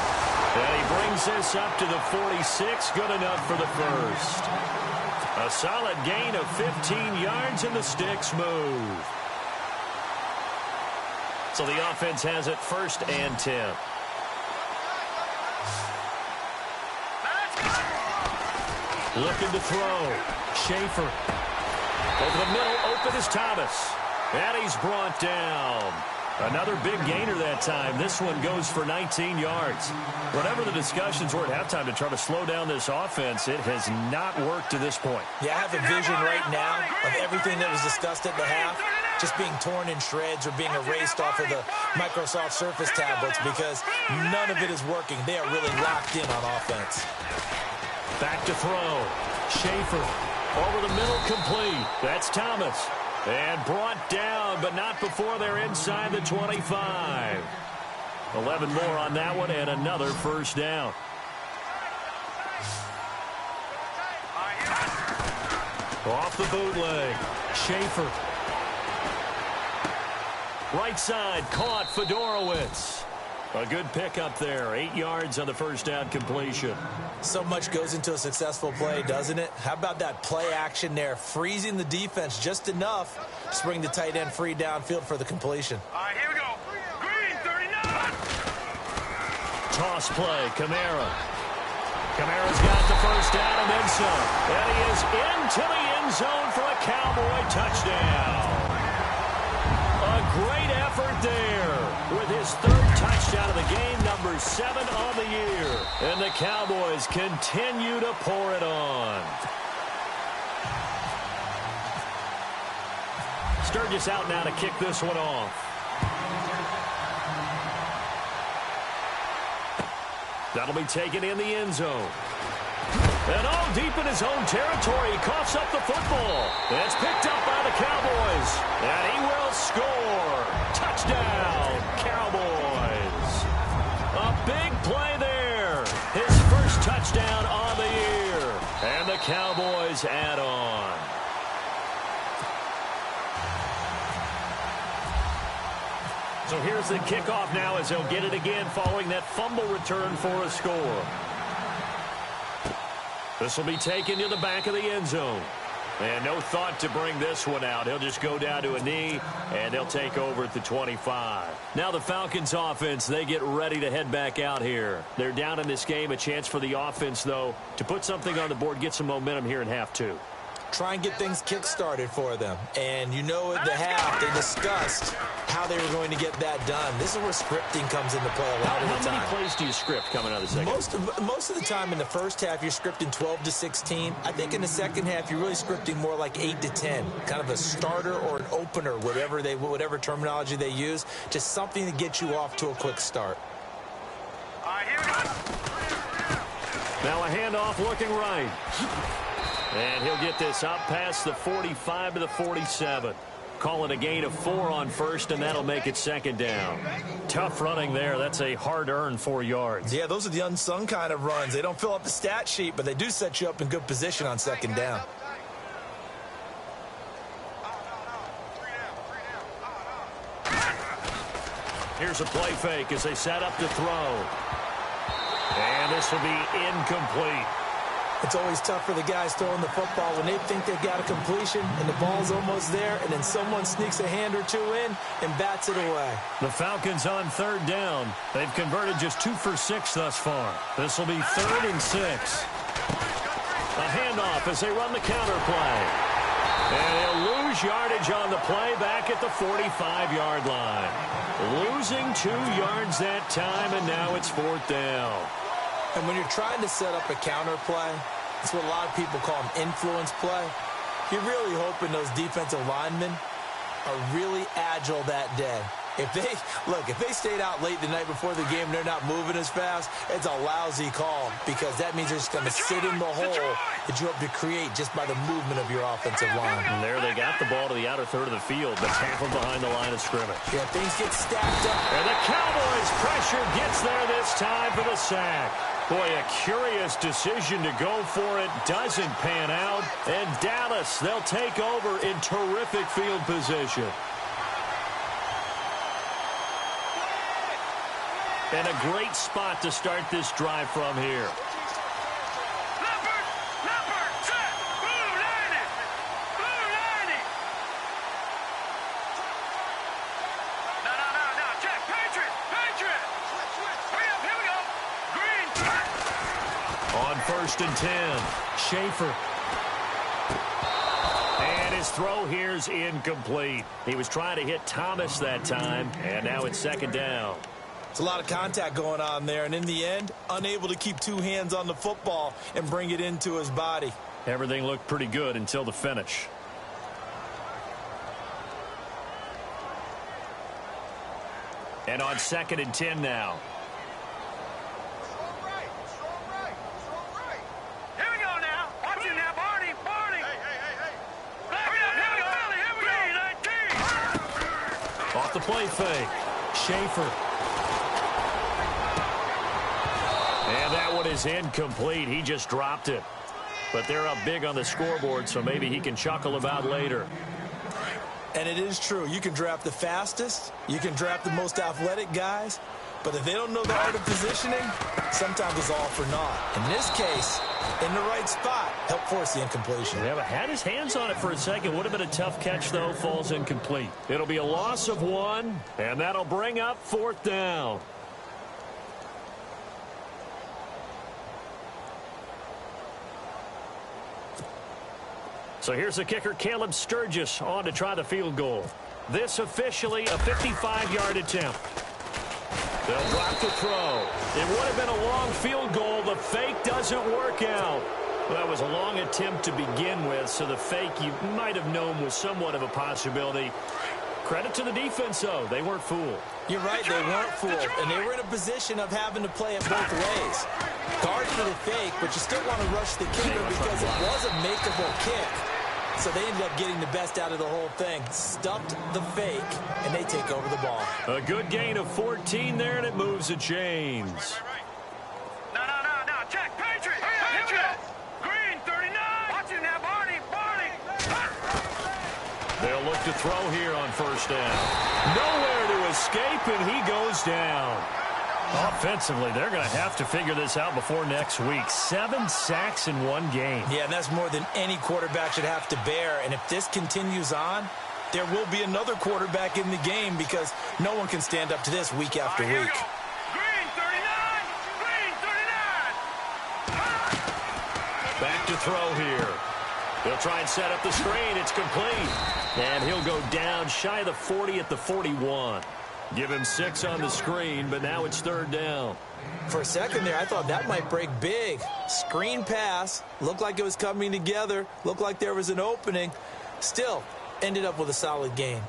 And he brings this up to the 46. Good enough for the first. A solid gain of 15 yards, and the sticks move. So the offense has it 1st and 10. Looking to throw. Schaefer. Over the middle, open is Thomas. And he's brought down. Another big gainer that time. This one goes for 19 yards. Whatever the discussions were at halftime to try to slow down this offense, it has not worked to this point. Yeah, I have a vision right now of everything that was discussed at the half just being torn in shreds or being erased off of the Microsoft Surface tablets because none of it is working. They are really locked in on offense. Back to throw. Schaefer over the middle, complete. That's Thomas. And brought down, but not before they're inside the 25. 11 more on that one, and another first down. Off the bootleg. Schaefer. Right side, caught Fedorowicz. A good pickup there. 8 yards on the first down completion. So much goes into a successful play, doesn't it? How about that play action there? Freezing the defense just enough to bring the tight end free downfield for the completion. All right, here we go. Green 39. Toss play, Kamara. Kamara's got the first down and then some. And he is into the end zone for a Cowboy touchdown. A great effort there with his 3rd touchdown of the game, number 7 on the year. And the Cowboys continue to pour it on. Sturgis out now to kick this one off. That'll be taken in the end zone. And all deep in his own territory, he coughs up the football. It's picked up by the Cowboys. And he will score. Touchdown, Cowboys. A big play there. His first touchdown on the year. And the Cowboys add on. So here's the kickoff now as they'll get it again following that fumble return for a score. This will be taken to the back of the end zone. And no thought to bring this one out. He'll just go down to a knee, and they'll take over at the 25. Now the Falcons offense, they get ready to head back out here. They're down in this game. A chance for the offense, though, to put something on the board, get some momentum here in half 2. Try and get things kick-started for them. And you know at the half, they discussed how they were going to get that done. This is where scripting comes into play a lot of the time. How many plays do you script coming out of the second? Most of the time in the first half, you're scripting 12 to 16. I think in the second half, you're really scripting more like 8 to 10. Kind of a starter or an opener, whatever terminology they use. Just something to get you off to a quick start. All right, here we go. Now a handoff looking right. And he'll get this up past the 45 to the 47. Call it a gain of 4 on first, and that'll make it second down. Tough running there. That's a hard-earned 4 yards. Yeah, those are the unsung kind of runs. They don't fill up the stat sheet, but they do set you up in good position on second down. Here's a play fake as they set up to throw. And this will be incomplete. It's always tough for the guys throwing the football when they think they've got a completion and the ball's almost there, and then someone sneaks a hand or two in and bats it away. The Falcons on 3rd down. They've converted just 2 for 6 thus far. This will be 3rd and 6. A handoff as they run the counter play. And he'll lose yardage on the play back at the 45-yard line. Losing 2 yards that time, and now it's 4th down. And when you're trying to set up a counter play, it's what a lot of people call an influence play. You're really hoping those defensive linemen are really agile that day. If they stayed out late the night before the game and they're not moving as fast, it's a lousy call because that means they're just going to sit in the hole that you hope to create just by the movement of your offensive line. And there they got the ball to the outer third of the field, but tackled behind the line of scrimmage. Yeah, things get stacked up. And the Cowboys' pressure gets there this time for the sack. Boy, a curious decision to go for it. Doesn't pan out. And Dallas, they'll take over in terrific field position. And a great spot to start this drive from here. Leopard, set, blue 90, blue 90. No, check, Patriot. Hurry up, here we go. Green. On 1st and 10, Schaefer. And his throw here's incomplete. He was trying to hit Thomas that time, and now it's 2nd down. It's a lot of contact going on there, and in the end, unable to keep 2 hands on the football and bring it into his body. Everything looked pretty good until the finish. And on 2nd and 10 now. Strong right. Here we go now. Watch it now, Barney. Hey. Here we go. Off the play fake. Schaefer. And that one is incomplete. He just dropped it. But they're up big on the scoreboard, so maybe he can chuckle about later. And it is true. You can draft the fastest. You can draft the most athletic guys. But if they don't know the art of positioning, sometimes it's all for naught. In this case, in the right spot, help force the incompletion. Yeah, but had his hands on it for a second. Would have been a tough catch, though. Falls incomplete. It'll be a loss of 1, and that'll bring up 4th down. So here's the kicker, Caleb Sturgis, on to try the field goal. This officially a 55-yard attempt. They'll drop the throw. It would have been a long field goal. The fake doesn't work out. Well, that was a long attempt to begin with, so the fake you might have known was somewhat of a possibility. Credit to the defense, though. They weren't fooled. You're right, they weren't fooled, and they were in a position of having to play it both ways. Guard for the fake, but you still want to rush the kicker because it was a makeable kick. So they ended up getting the best out of the whole thing. Stuffed the fake, and they take over the ball. A good gain of 14 there, and it moves the chains. No. Check, Patriot. Green 39. Watch it now, Barney. They'll look to throw here on 1st down. Nowhere to escape, and he goes down. Offensively, they're going to have to figure this out before next week. 7 sacks in 1 game. Yeah, and that's more than any quarterback should have to bear. And if this continues on, there will be another quarterback in the game because no one can stand up to this week after week. Green 39. Back to throw here. He'll try and set up the screen. It's complete. And he'll go down shy of the 40 at the 41. Give him 6 on the screen, but now it's 3rd down. For a second there, I thought that might break big. Screen pass. Looked like it was coming together. Looked like there was an opening. Still, ended up with a solid game.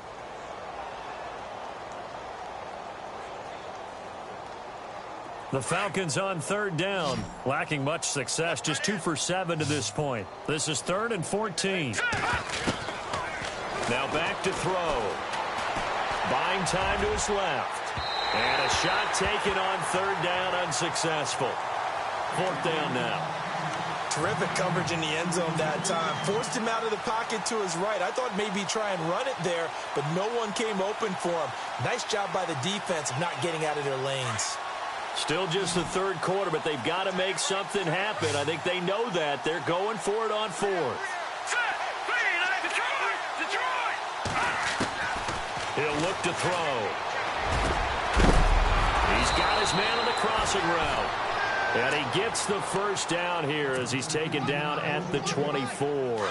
The Falcons on 3rd down. Lacking much success. Just 2 for 7 to this point. This is 3rd and 14. Now back to throw. Buying time to his left. And a shot taken on 3rd down, unsuccessful. 4th down now. Terrific coverage in the end zone that time. Forced him out of the pocket to his right. I thought maybe try and run it there, but no one came open for him. Nice job by the defense of not getting out of their lanes. Still just the third quarter, but they've got to make something happen. I think they know that. They're going for it on fourth. He'll look to throw. He's got his man on the crossing route. And he gets the first down here as he's taken down at the 24.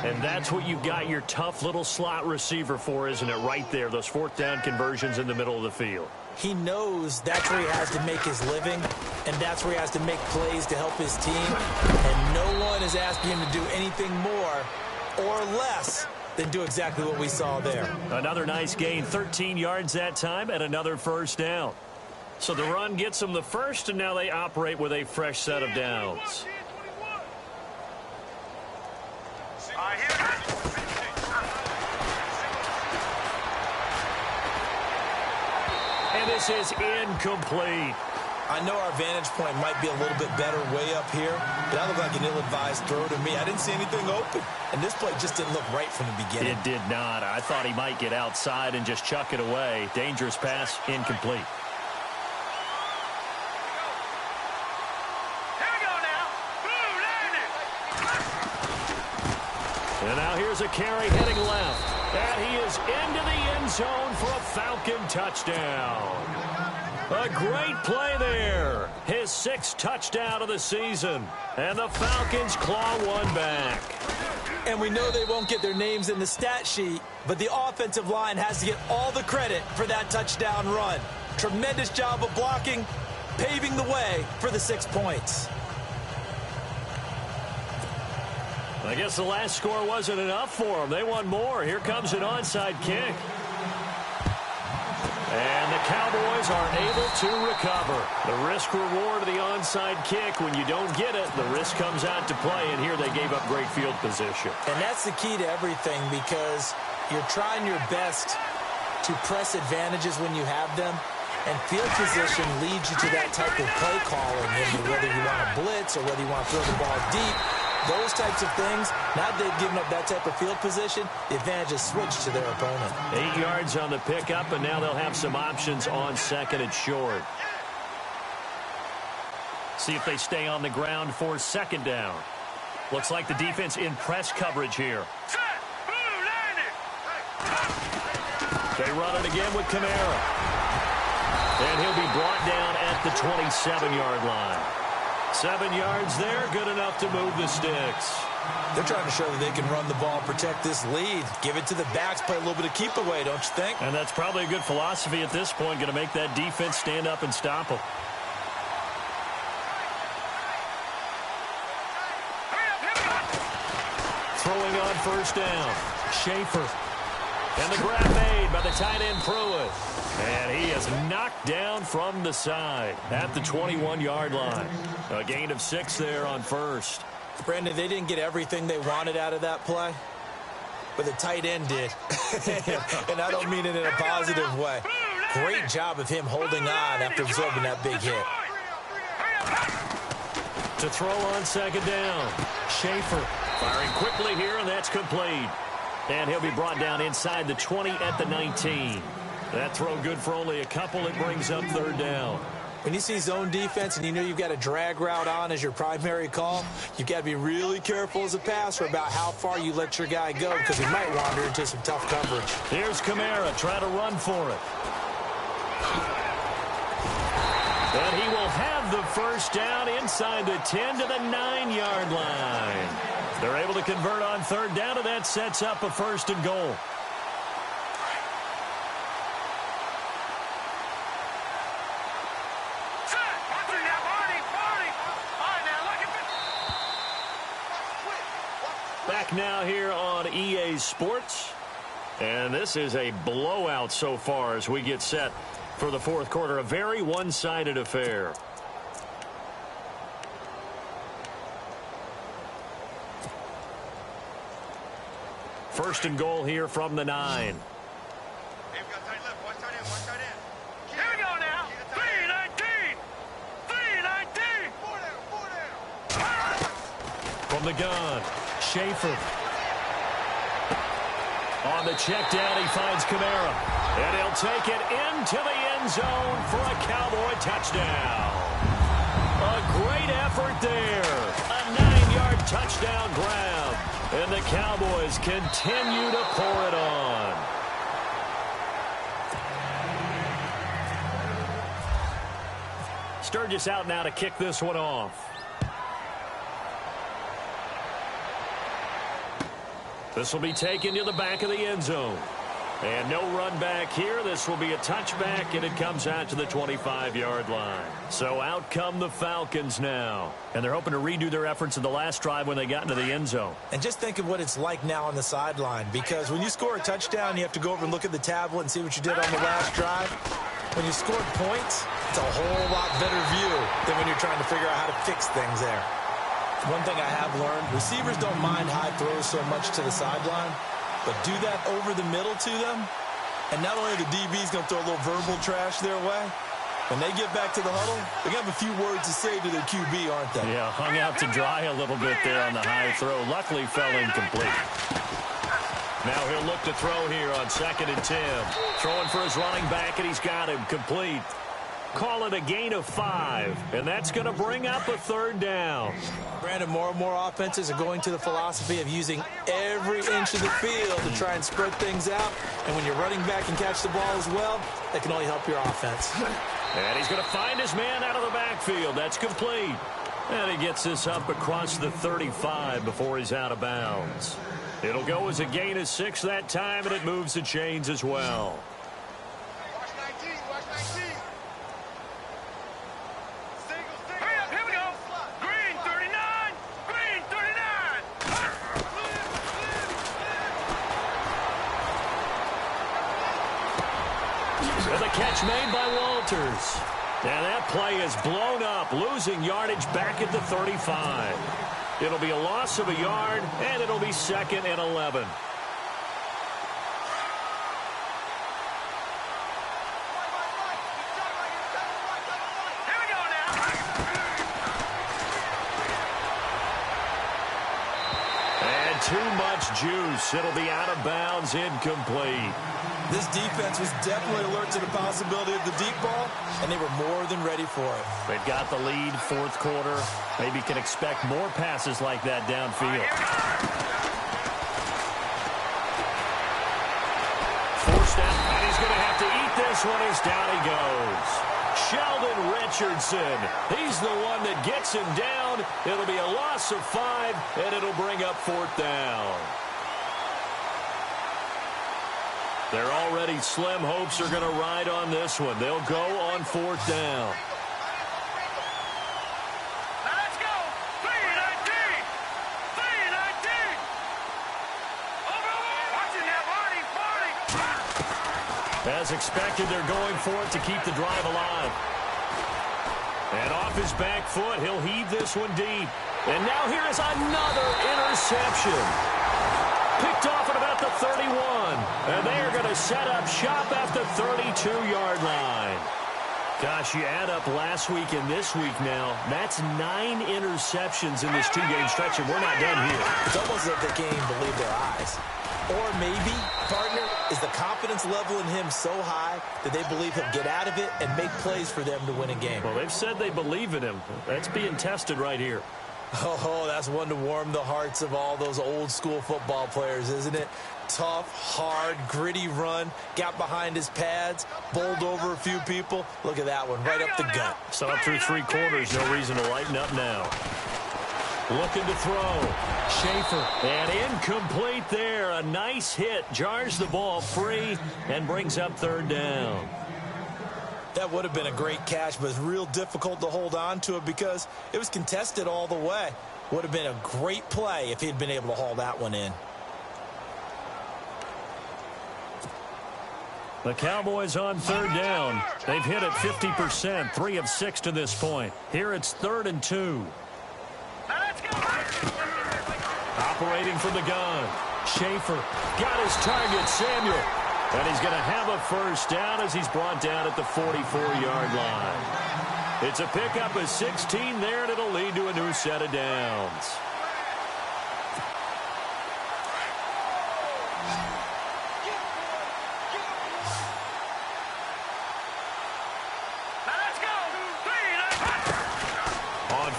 And that's what you've got your tough little slot receiver for, isn't it? Right there, those fourth down conversions in the middle of the field. He knows that's where he has to make his living, and that's where he has to make plays to help his team. And no one is asking him to do anything more or less than do exactly what we saw there. Another nice gain, 13 yards that time, and another first down. So the run gets them the first, and now they operate with a fresh set of downs. And this is incomplete. I know our vantage point might be a little bit better way up here, but that looked like an ill-advised throw to me. I didn't see anything open, and this play just didn't look right from the beginning. It did not. I thought he might get outside and just chuck it away. Dangerous pass, incomplete. And now here's a carry heading left. And he is into the end zone for a Falcon touchdown. A great play there. His sixth touchdown of the season. And the Falcons claw one back. And we know they won't get their names in the stat sheet, but the offensive line has to get all the credit for that touchdown run. Tremendous job of blocking, paving the way for the 6 points. I guess the last score wasn't enough for them. They want more. Here comes an onside kick. And the Cowboys are able to recover. The risk-reward of the onside kick, when you don't get it, the risk comes out to play, and here they gave up great field position. And that's the key to everything, because you're trying your best to press advantages when you have them, and field position leads you to that type of play calling, whether you want to blitz or whether you want to throw the ball deep. Those types of things, now that they've given up that type of field position, the advantage is switched to their opponent. 8 yards on the pickup, and now they'll have some options on second and short. See if they stay on the ground for second down. Looks like the defense in press coverage here. They run it again with Kamara. And he'll be brought down at the 27-yard line. 7 yards there, good enough to move the sticks. They're trying to show that they can run the ball, protect this lead. Give it to the backs, play a little bit of keep away, don't you think? And that's probably a good philosophy at this point, going to make that defense stand up and stop them. Throwing on first down, Schaefer. And the grab made by the tight end Pruitt. And he is knocked down from the side at the 21-yard line. A gain of 6 there on first. Brandon, they didn't get everything they wanted out of that play, but the tight end did. And I don't mean it in a positive way. Great job of him holding on after absorbing that big hit. To throw on second down, Schaefer firing quickly here, and that's complete. And he'll be brought down inside the 20 at the 19. That throw good for only a couple. It brings up third down. When you see zone defense and you know you've got a drag route on as your primary call, you've got to be really careful as a passer about how far you let your guy go, because he might wander into some tough coverage. Here's Kamara trying to run for it. And he will have the first down inside the 10 to the 9-yard line. They're able to convert on third down, and that sets up a first and goal. Back now here on EA Sports. And this is a blowout so far as we get set for the fourth quarter. A very one-sided affair. First and goal here from the 9. Here we go now. 3-19. 3-19. From the gun, Schaefer. On the check down, he finds Kamara. And he'll take it into the end end zone for a Cowboy touchdown. A great effort there. A 9-yard touchdown grab. And the Cowboys continue to pour it on. Sturgis out now to kick this one off. This will be taken to the back of the end zone. And no run back here. This will be a touchback, and it comes out to the 25-yard line. So out come the Falcons now. And they're hoping to redo their efforts in the last drive when they got into the end zone. And just think of what it's like now on the sideline, because when you score a touchdown, you have to go over and look at the tablet and see what you did on the last drive. When you scored points, it's a whole lot better view than when you're trying to figure out how to fix things there. One thing I have learned, receivers don't mind high throws so much to the sideline, but do that over the middle to them, and not only the DB's going to throw a little verbal trash their way, when they get back to the huddle, they're going to have a few words to say to their QB, aren't they? Yeah, hung out to dry a little bit there on the high throw. Luckily fell incomplete. Now he'll look to throw here on 2nd and 10. Throwing for his running back, and he's got him complete. Call it a gain of 5, and that's going to bring up a 3rd down. Brandon, more and more offenses are going to the philosophy of using every inch of the field to try and spread things out. And when you're running back and catch the ball as well, that can only help your offense. And he's going to find his man out of the backfield. That's complete. And he gets this up across the 35 before he's out of bounds. It'll go as a gain of 6 that time, and it moves the chains as well. Catch made by Walters. And that play is blown up, losing yardage back at the 35. It'll be a loss of a yard, and it'll be 2nd and 11. Here we go now. And too much juice. It'll be out of bounds, incomplete. This defense was definitely alert to the possibility of the deep ball, and they were more than ready for it. They've got the lead, 4th quarter. Maybe can expect more passes like that downfield. Forced out, and he's going to have to eat this one as down he goes. Sheldon Richardson, he's the one that gets him down. It'll be a loss of 5, and it'll bring up 4th down. Their already slim hopes are going to ride on this one. They'll go on 4th down. Now let's go. 3-19. 3-19. Over. Watching that, Marty. As expected, they're going for it to keep the drive alive. And off his back foot, he'll heave this one deep. And now here is another interception. Picked off at about the 31. And they are going to set up shop at the 32-yard line. Gosh, you add up last week and this week now, that's 9 interceptions in this 2-game stretch, and we're not done here. It's almost like they can't even believe their eyes. Or maybe, partner, is the confidence level in him so high that they believe he'll get out of it and make plays for them to win a game. Well, they've said they believe in him. That's being tested right here. Oh, that's one to warm the hearts of all those old-school football players, isn't it? Tough, hard, gritty run, got behind his pads, bowled over a few people. Look at that one, right up the gut. So up through 3 quarters, no reason to lighten up now. Looking to throw. Schaefer. And incomplete there. A nice hit. Jars the ball free and brings up 3rd down. That would have been a great catch, but it's real difficult to hold on to it because it was contested all the way. Would have been a great play if he'd been able to haul that one in. The Cowboys on 3rd down. They've hit it 50%, 3 of 6 to this point. Here it's 3rd and 2. Operating from the gun. Schaefer got his target, Samuel. And he's going to have a 1st down as he's brought down at the 44-yard line. It's a pickup of 16 there, and it'll lead to a new set of downs.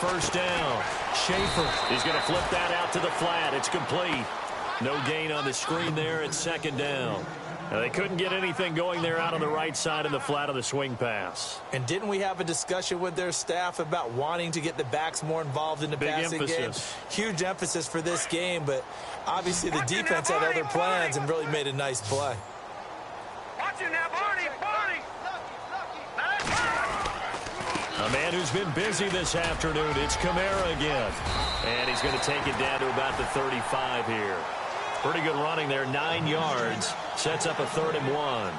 first down. Schaefer, he's going to flip that out to the flat. It's complete. No gain on the screen there. It's second down. Now, they couldn't get anything going there out on the right side of the flat of the swing pass. And didn't we have a discussion with their staff about wanting to get the backs more involved in the passing game? Huge emphasis for this game, but obviously the defense had other plans and really made a nice play. Watching that, Barney. A man who's been busy this afternoon. It's Kamara again. And he's going to take it down to about the 35 here. Pretty good running there, 9 yards. Sets up a 3rd and 1.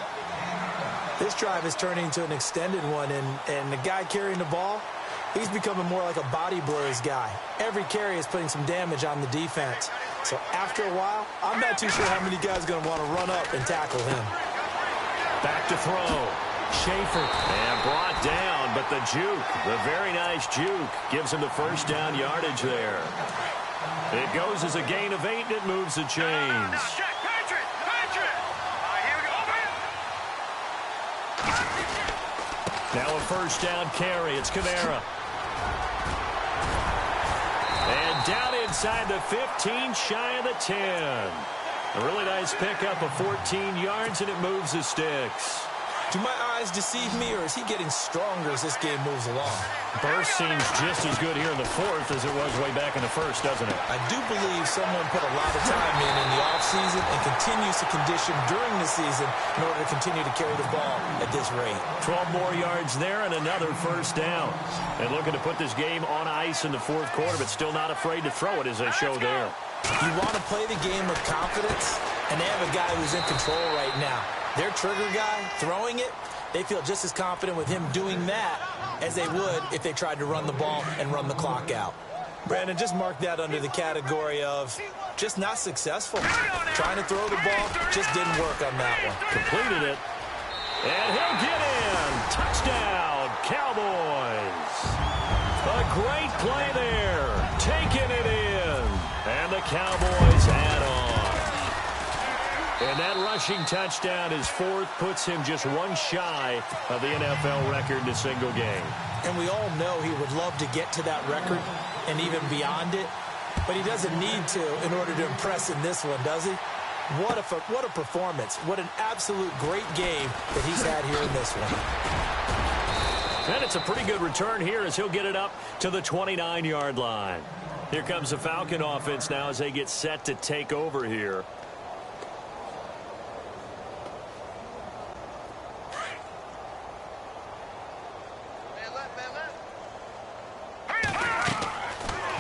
This drive is turning into an extended one, and the guy carrying the ball, he's becoming more like a body blows guy. Every carry is putting some damage on the defense. So after a while, I'm not too sure how many guys are going to want to run up and tackle him. Back to throw. Schaefer, and brought down, but the juke, the very nice juke, gives him the first down yardage there. It goes as a gain of 8, and it moves the chains. Now a first down carry. It's Kamara. And down inside the 15, shy of the 10. A really nice pickup of 14 yards, and it moves the sticks. Do my eyes deceive me, or is he getting stronger as this game moves along? Burst seems just as good here in the 4th as it was way back in the 1st, doesn't it? I do believe someone put a lot of time in the offseason and continues to condition during the season in order to continue to carry the ball at this rate. 12 more yards there and another first down. And looking to put this game on ice in the 4th quarter, but still not afraid to throw it as they show there. You want to play the game with confidence, and they have a guy who's in control right now. Their trigger guy throwing it, they feel just as confident with him doing that as they would if they tried to run the ball and run the clock out. Brandon, just mark that under the category of just not successful. Trying to throw the ball just didn't work on that one. Completed it. And he'll get in. Touchdown, Cowboys. A great play there. Taking it in. And the Cowboys add on. And that rushing touchdown, his 4th, puts him just one shy of the NFL record in a single game. And we all know he would love to get to that record and even beyond it, but he doesn't need to in order to impress in this one, does he? What a performance. What an absolute great game that he's had here in this one. And it's a pretty good return here as he'll get it up to the 29-yard line. Here comes the Falcon offense now as they get set to take over here.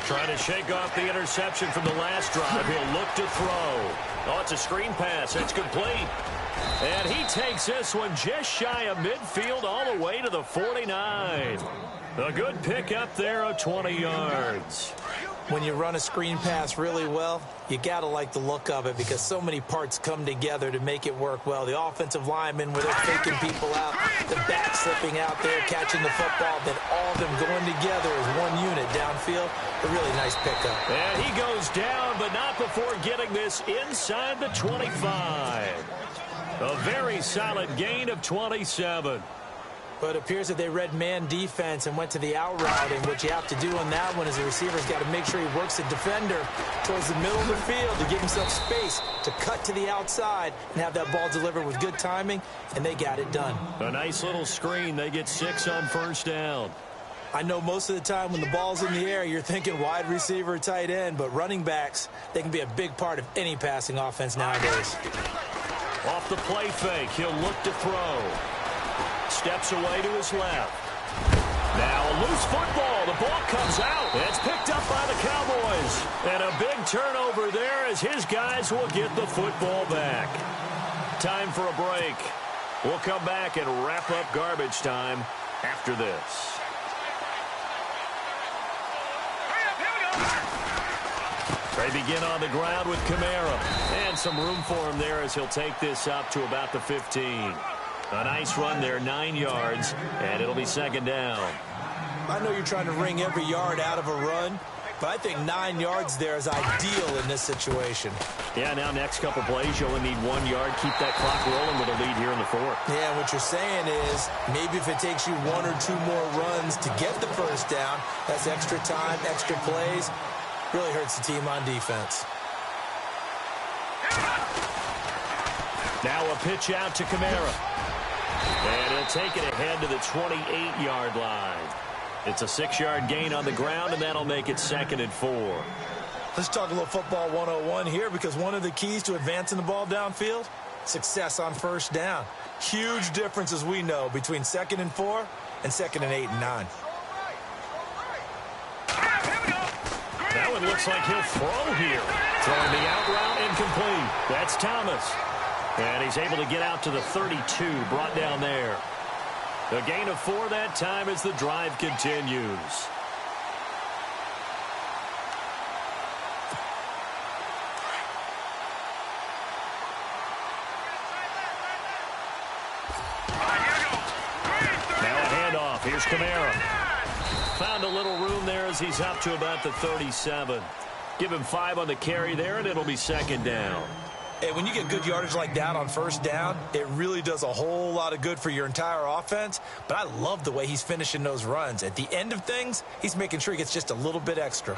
Trying to shake off the interception from the last drive. He'll look to throw. Oh, it's a screen pass. It's complete. And he takes this one just shy of midfield all the way to the 49. A good pickup there of 20 yards. When you run a screen pass really well, you got to like the look of it because so many parts come together to make it work well. The offensive linemen where they're faking people out, the back slipping out there, catching the football, then all of them going together as one unit downfield. A really nice pickup. And he goes down, but not before getting this inside the 25. A very solid gain of 27. But it appears that they read man defense and went to the out route, and what you have to do on that one is the receiver's got to make sure he works the defender towards the middle of the field to give himself space to cut to the outside and have that ball delivered with good timing, and they got it done. A nice little screen. They get 6 on first down. I know most of the time when the ball's in the air, you're thinking wide receiver, tight end, but running backs, they can be a big part of any passing offense nowadays. Off the play fake, he'll look to throw. Steps away to his left. Now a loose football. The ball comes out. It's picked up by the Cowboys. And a big turnover there as his guys will get the football back. Time for a break. We'll come back and wrap up garbage time after this. They begin on the ground with Kamara. And some room for him there as he'll take this up to about the 15. A nice run there, 9 yards, and it'll be second down. I know you're trying to wring every yard out of a run, But I think 9 yards there is ideal in this situation. Yeah, now next couple plays, you only need 1 yard. Keep that clock rolling with a lead here in the fourth. Yeah, what you're saying is maybe if it takes you 1 or 2 more runs to get the first down, that's extra time, extra plays. Really hurts the team on defense. Now a pitch out to Kamara. And he'll take it ahead to the 28-yard line. It's a 6-yard gain on the ground, and that'll make it 2nd and 4. Let's talk a little football 101 here, because one of the keys to advancing the ball downfield, success on first down. Huge difference, as we know, between 2nd and 4 and 2nd and 8 and 9. That one looks like he'll throw here. Throwing the out route incomplete. That's Thomas. And he's able to get out to the 32, brought down there. A gain of 4 that time as the drive continues. Now a handoff. Here's Kamara. Found a little room there as he's up to about the 37. Give him 5 on the carry there, and it'll be 2nd down. Hey, when you get good yardage like that on first down, it really does a whole lot of good for your entire offense. But I love the way he's finishing those runs. At the end of things, he's making sure he gets just a little bit extra.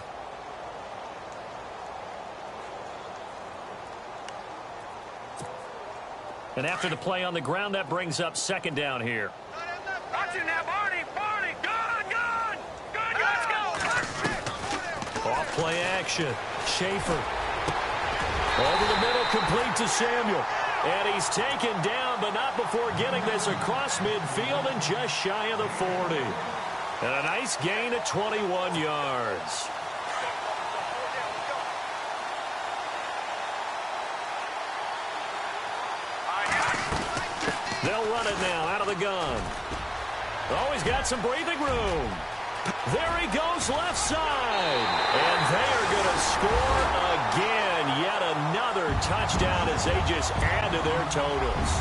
And after the play on the ground, that brings up 2nd down here. Watching that, Barney, good, let's go. Off play action. Schaefer. Over the middle, complete to Samuel. And he's taken down, but not before getting this across midfield and just shy of the 40. And a nice gain at 21 yards. They'll run it now out of the gun. Oh, he's got some breathing room. There he goes left side. And they are going to score again. Yet another touchdown as they just add to their totals.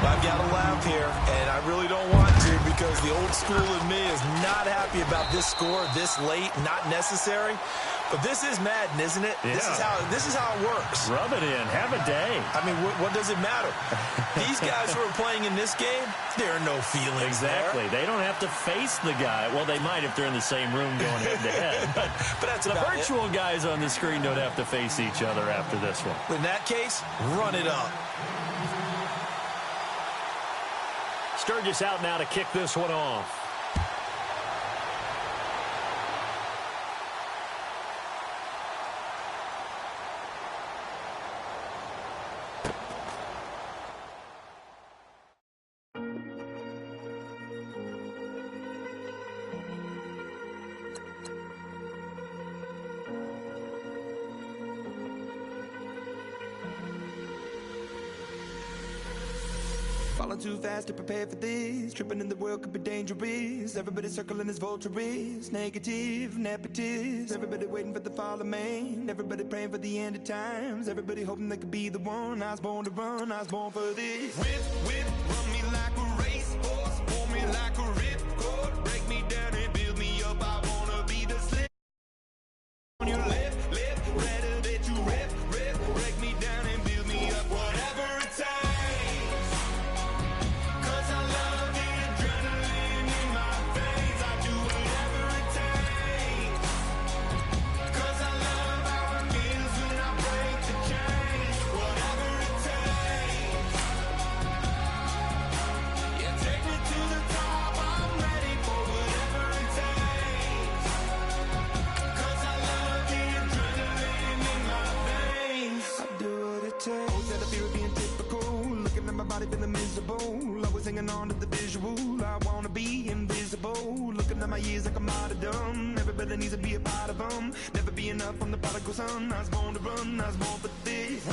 I've got to laugh here, and I really don't want to, because the old school in me is not happy about this score this late, not necessary. But this is Madden, isn't it? Yeah. This is how it works. Rub it in. Have a day. I mean, what does it matter? These guys who are playing in this game, there are no feelings Exactly. there. They don't have to face the guy. Well, they might if they're in the same room going head-to-head. But that's the about virtual guys on the screen don't have to face each other after this one. In that case, run it up. Sturgis out now to kick this one off. Falling too fast to prepare for this. Tripping in the world could be dangerous. Everybody circling as vultures. Negative, nepotist. Everybody waiting for the fall of man. Everybody praying for the end of times. Everybody hoping they could be the one. I was born to run, I was born for this. Whip, run me like a racehorse. Pull me like a ripcord. Break me down and build me up. I wanna be the slip on your left, rather that you rip. Break me down and build me up. Whatever it takes. Feeling miserable, always hanging on to the visual. I wanna be invisible. Looking at my years like I'm martyrdom. Everybody needs to be a part of them. Never be enough from the prodigal son. I was born to run, I was born for this.